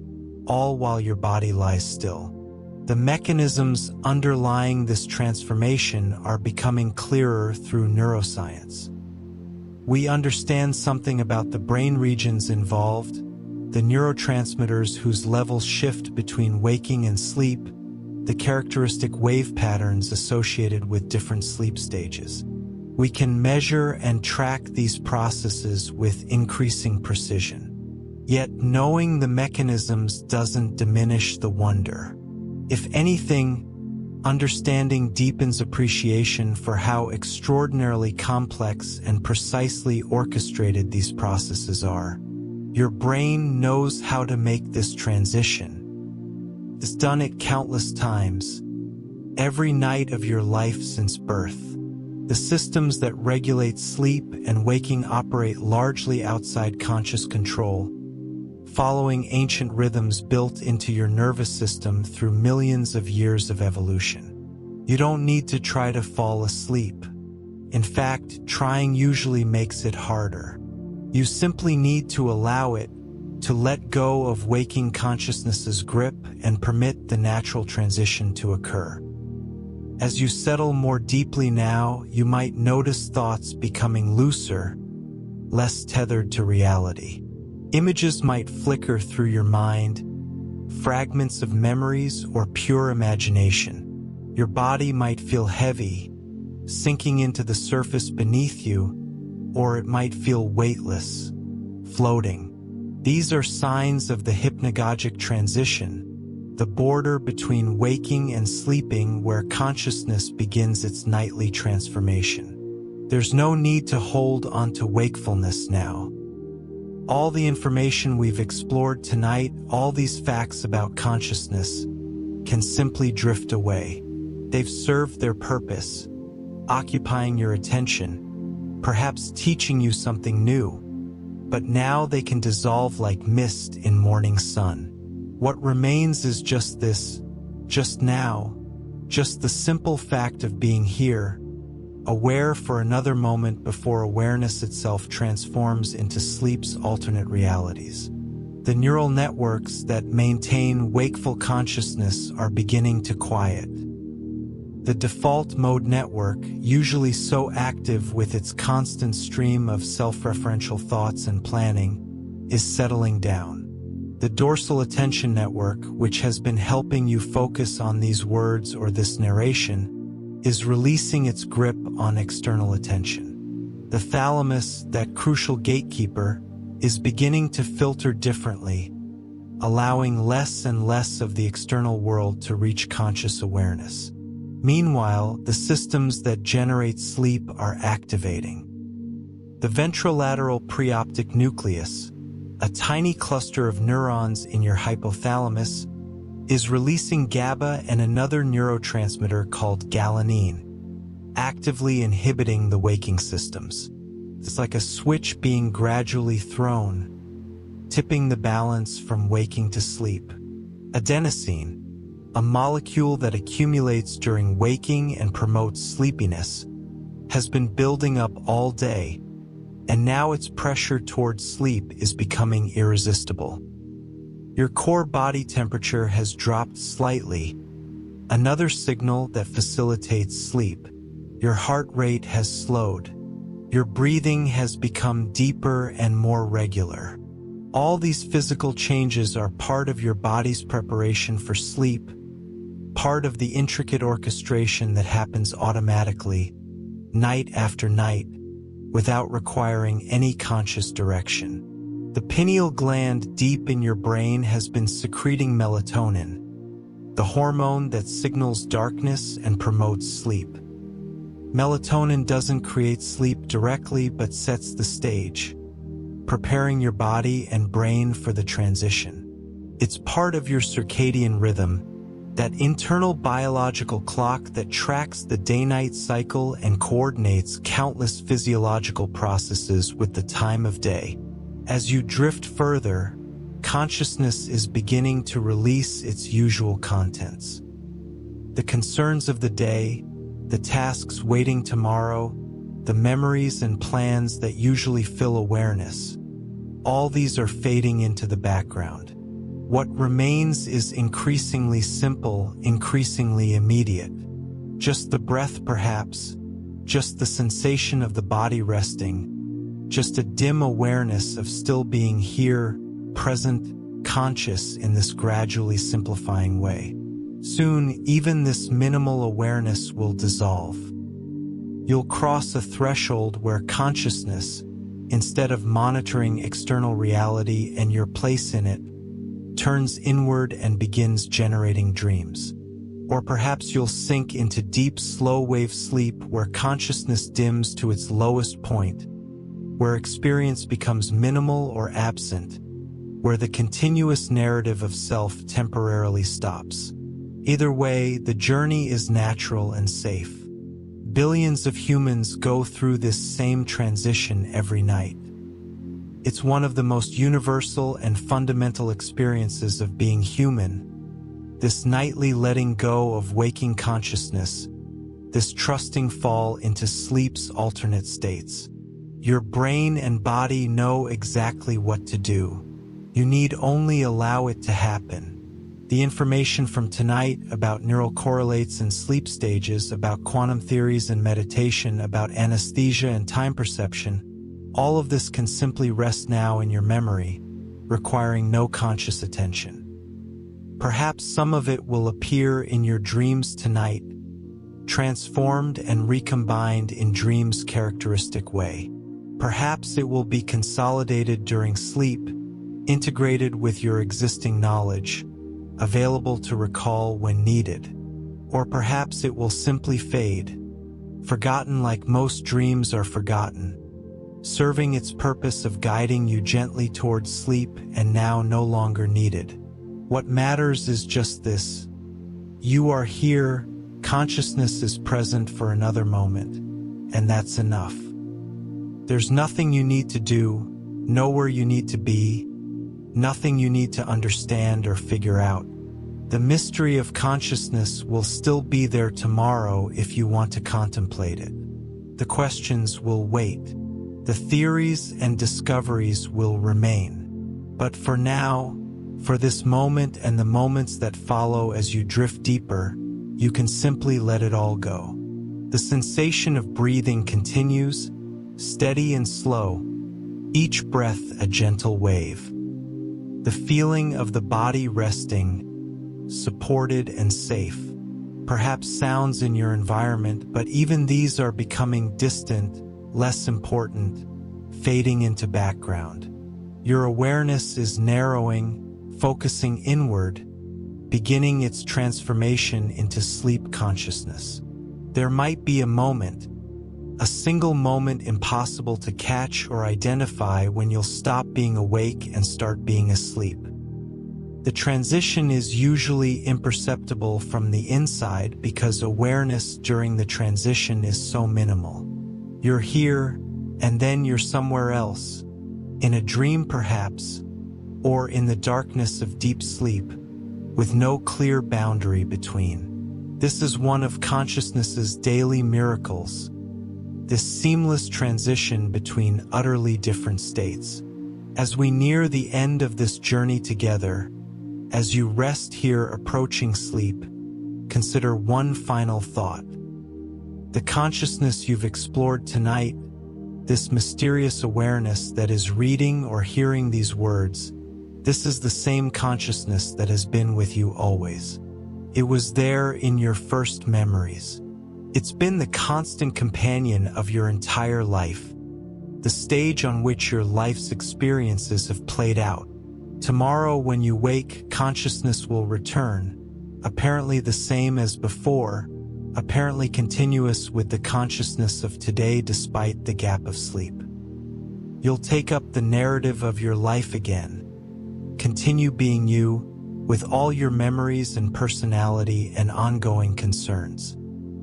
Speaker 1: all while your body lies still. The mechanisms underlying this transformation are becoming clearer through neuroscience. We understand something about the brain regions involved, the neurotransmitters whose levels shift between waking and sleep, the characteristic wave patterns associated with different sleep stages. We can measure and track these processes with increasing precision. Yet knowing the mechanisms doesn't diminish the wonder. If anything, understanding deepens appreciation for how extraordinarily complex and precisely orchestrated these processes are. Your brain knows how to make this transition. It's done it countless times, every night of your life since birth. The systems that regulate sleep and waking operate largely outside conscious control, following ancient rhythms built into your nervous system through millions of years of evolution. You don't need to try to fall asleep. In fact, trying usually makes it harder. You simply need to allow it, to let go of waking consciousness's grip and permit the natural transition to occur. As you settle more deeply now, you might notice thoughts becoming looser, less tethered to reality. Images might flicker through your mind, fragments of memories or pure imagination. Your body might feel heavy, sinking into the surface beneath you, or it might feel weightless, floating. These are signs of the hypnagogic transition, the border between waking and sleeping where consciousness begins its nightly transformation. There's no need to hold onto wakefulness now. All the information we've explored tonight, all these facts about consciousness, can simply drift away. They've served their purpose, occupying your attention, perhaps teaching you something new, but now they can dissolve like mist in morning sun. What remains is just this, just now, just the simple fact of being here, aware for another moment before awareness itself transforms into sleep's alternate realities. The neural networks that maintain wakeful consciousness are beginning to quiet. The default mode network, usually so active with its constant stream of self-referential thoughts and planning, is settling down. The dorsal attention network, which has been helping you focus on these words or this narration, is releasing its grip on external attention. The thalamus, that crucial gatekeeper, is beginning to filter differently, allowing less and less of the external world to reach conscious awareness. Meanwhile, the systems that generate sleep are activating. The ventrolateral preoptic nucleus, a tiny cluster of neurons in your hypothalamus, is releasing GABA and another neurotransmitter called galanin, actively inhibiting the waking systems. It's like a switch being gradually thrown, tipping the balance from waking to sleep. Adenosine, a molecule that accumulates during waking and promotes sleepiness, has been building up all day, and now its pressure towards sleep is becoming irresistible. Your core body temperature has dropped slightly, another signal that facilitates sleep. Your heart rate has slowed. Your breathing has become deeper and more regular. All these physical changes are part of your body's preparation for sleep, part of the intricate orchestration that happens automatically, night after night, without requiring any conscious direction. The pineal gland deep in your brain has been secreting melatonin, the hormone that signals darkness and promotes sleep. Melatonin doesn't create sleep directly but sets the stage, preparing your body and brain for the transition. It's part of your circadian rhythm, that internal biological clock that tracks the day-night cycle and coordinates countless physiological processes with the time of day. As you drift further, consciousness is beginning to release its usual contents. The concerns of the day, the tasks waiting tomorrow, the memories and plans that usually fill awareness, all these are fading into the background. What remains is increasingly simple, increasingly immediate. Just the breath, perhaps, just the sensation of the body resting, just a dim awareness of still being here, present, conscious in this gradually simplifying way. Soon, even this minimal awareness will dissolve. You'll cross a threshold where consciousness, instead of monitoring external reality and your place in it, turns inward and begins generating dreams. Or perhaps you'll sink into deep, slow-wave sleep where consciousness dims to its lowest point, where experience becomes minimal or absent, where the continuous narrative of self temporarily stops. Either way, the journey is natural and safe. Billions of humans go through this same transition every night. It's one of the most universal and fundamental experiences of being human, this nightly letting go of waking consciousness, this trusting fall into sleep's alternate states. Your brain and body know exactly what to do. You need only allow it to happen. The information from tonight about neural correlates and sleep stages, about quantum theories and meditation, about anesthesia and time perception, all of this can simply rest now in your memory, requiring no conscious attention. Perhaps some of it will appear in your dreams tonight, transformed and recombined in dreams' characteristic way. Perhaps it will be consolidated during sleep, integrated with your existing knowledge, available to recall when needed. Or perhaps it will simply fade, forgotten like most dreams are forgotten, serving its purpose of guiding you gently towards sleep and now no longer needed. What matters is just this. You are here, consciousness is present for another moment, and that's enough. There's nothing you need to do, nowhere you need to be, nothing you need to understand or figure out. The mystery of consciousness will still be there tomorrow if you want to contemplate it. The questions will wait. The theories and discoveries will remain. But for now, for this moment and the moments that follow as you drift deeper, you can simply let it all go. The sensation of breathing continues, steady and slow, each breath a gentle wave. The feeling of the body resting, supported and safe. Perhaps sounds in your environment, but even these are becoming distant, less important, fading into background. Your awareness is narrowing, focusing inward, beginning its transformation into sleep consciousness. There might be a moment, a single moment impossible to catch or identify, when you'll stop being awake and start being asleep. The transition is usually imperceptible from the inside because awareness during the transition is so minimal. You're here, and then you're somewhere else, in a dream perhaps, or in the darkness of deep sleep, with no clear boundary between. This is one of consciousness's daily miracles, this seamless transition between utterly different states. As we near the end of this journey together, as you rest here approaching sleep, consider one final thought. The consciousness you've explored tonight, this mysterious awareness that is reading or hearing these words, this is the same consciousness that has been with you always. It was there in your first memories. It's been the constant companion of your entire life, the stage on which your life's experiences have played out. Tomorrow, when you wake, consciousness will return, apparently the same as before, apparently continuous with the consciousness of today despite the gap of sleep. You'll take up the narrative of your life again, continue being you, with all your memories and personality and ongoing concerns.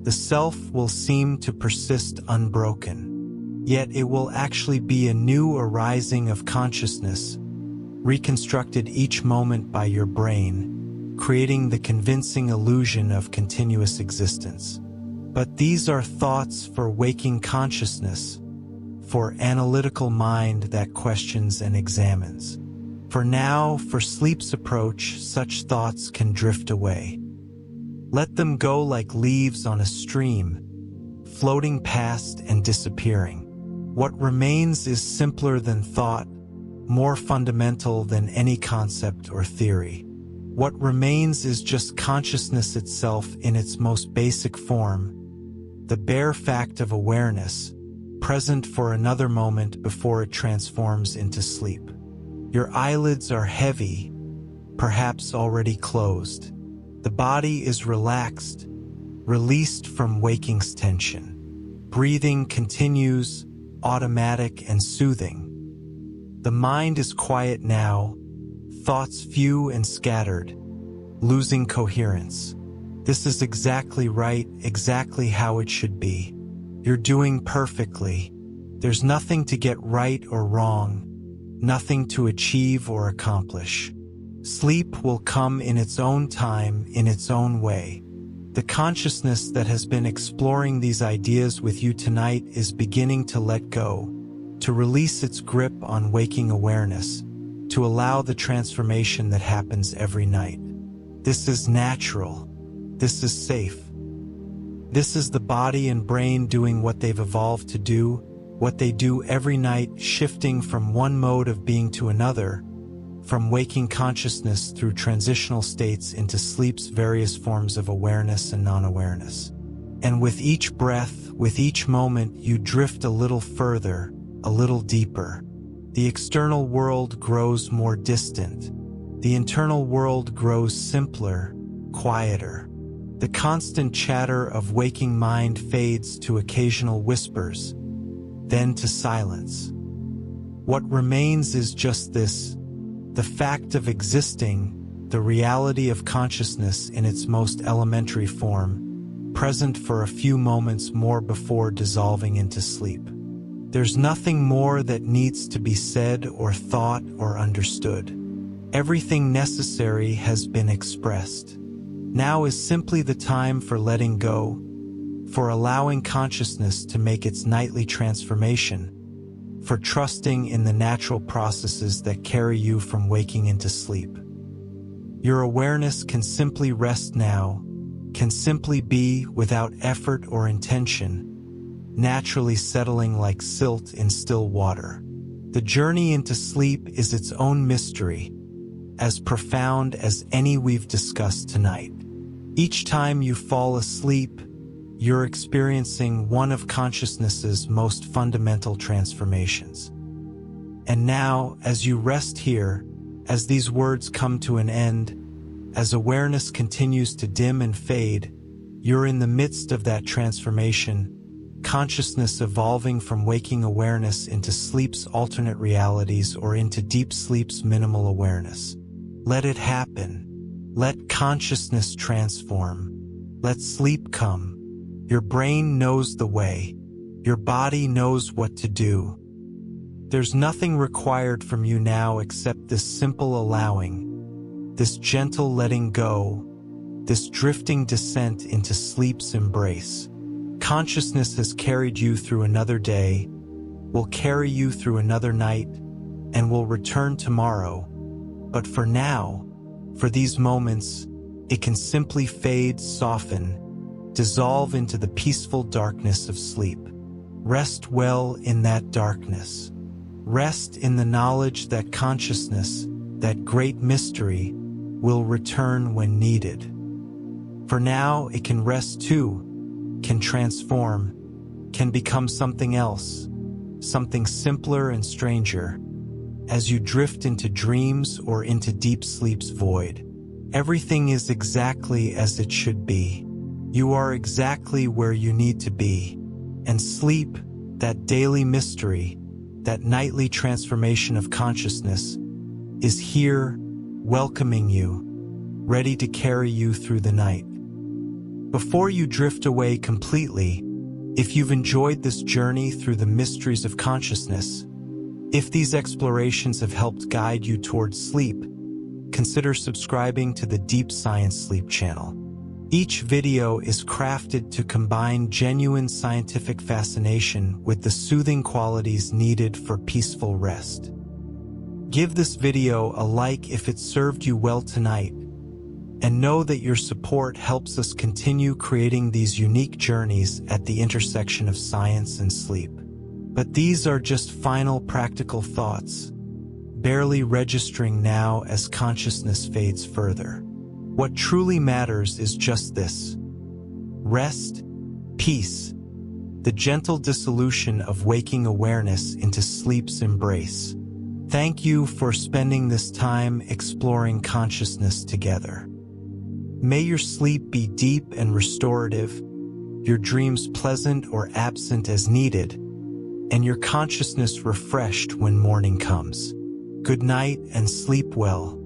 Speaker 1: The self will seem to persist unbroken, yet it will actually be a new arising of consciousness, reconstructed each moment by your brain, creating the convincing illusion of continuous existence. But these are thoughts for waking consciousness, for analytical mind that questions and examines. For now, for sleep's approach, such thoughts can drift away. Let them go like leaves on a stream, floating past and disappearing. What remains is simpler than thought, more fundamental than any concept or theory. What remains is just consciousness itself in its most basic form, the bare fact of awareness, present for another moment before it transforms into sleep. Your eyelids are heavy, perhaps already closed. The body is relaxed, released from waking's tension. Breathing continues, automatic and soothing. The mind is quiet now, thoughts few and scattered, losing coherence. This is exactly right, exactly how it should be. You're doing perfectly. There's nothing to get right or wrong, nothing to achieve or accomplish. Sleep will come in its own time, in its own way. The consciousness that has been exploring these ideas with you tonight is beginning to let go, to release its grip on waking awareness, to allow the transformation that happens every night. This is natural. This is safe. This is the body and brain doing what they've evolved to do, what they do every night, shifting from one mode of being to another, from waking consciousness through transitional states into sleep's various forms of awareness and non-awareness. And with each breath, with each moment, you drift a little further, a little deeper. The external world grows more distant. The internal world grows simpler, quieter. The constant chatter of waking mind fades to occasional whispers, then to silence. What remains is just this, the fact of existing, the reality of consciousness in its most elementary form, present for a few moments more before dissolving into sleep. There's nothing more that needs to be said or thought or understood. Everything necessary has been expressed. Now is simply the time for letting go, for allowing consciousness to make its nightly transformation, for trusting in the natural processes that carry you from waking into sleep. Your awareness can simply rest now, can simply be without effort or intention, naturally settling like silt in still water. The journey into sleep is its own mystery, as profound as any we've discussed tonight. Each time you fall asleep, you're experiencing one of consciousness's most fundamental transformations. And now, as you rest here, as these words come to an end, as awareness continues to dim and fade, you're in the midst of that transformation, consciousness evolving from waking awareness into sleep's alternate realities or into deep sleep's minimal awareness. Let it happen. Let consciousness transform. Let sleep come. Your brain knows the way. Your body knows what to do. There's nothing required from you now except this simple allowing, this gentle letting go, this drifting descent into sleep's embrace. Consciousness has carried you through another day, will carry you through another night, and will return tomorrow. But for now, for these moments, it can simply fade, soften, dissolve into the peaceful darkness of sleep. Rest well in that darkness. Rest in the knowledge that consciousness, that great mystery, will return when needed. For now, it can rest too, can transform, can become something else, something simpler and stranger. As you drift into dreams or into deep sleep's void, everything is exactly as it should be. You are exactly where you need to be. And sleep, that daily mystery, that nightly transformation of consciousness, is here, welcoming you, ready to carry you through the night. Before you drift away completely, if you've enjoyed this journey through the mysteries of consciousness, if these explorations have helped guide you towards sleep, consider subscribing to the Deep Science Sleep channel. Each video is crafted to combine genuine scientific fascination with the soothing qualities needed for peaceful rest. Give this video a like if it served you well tonight, and know that your support helps us continue creating these unique journeys at the intersection of science and sleep. But these are just final practical thoughts, barely registering now as consciousness fades further. What truly matters is just this: rest, peace, the gentle dissolution of waking awareness into sleep's embrace. Thank you for spending this time exploring consciousness together. May your sleep be deep and restorative, your dreams pleasant or absent as needed, and your consciousness refreshed when morning comes. Good night and sleep well.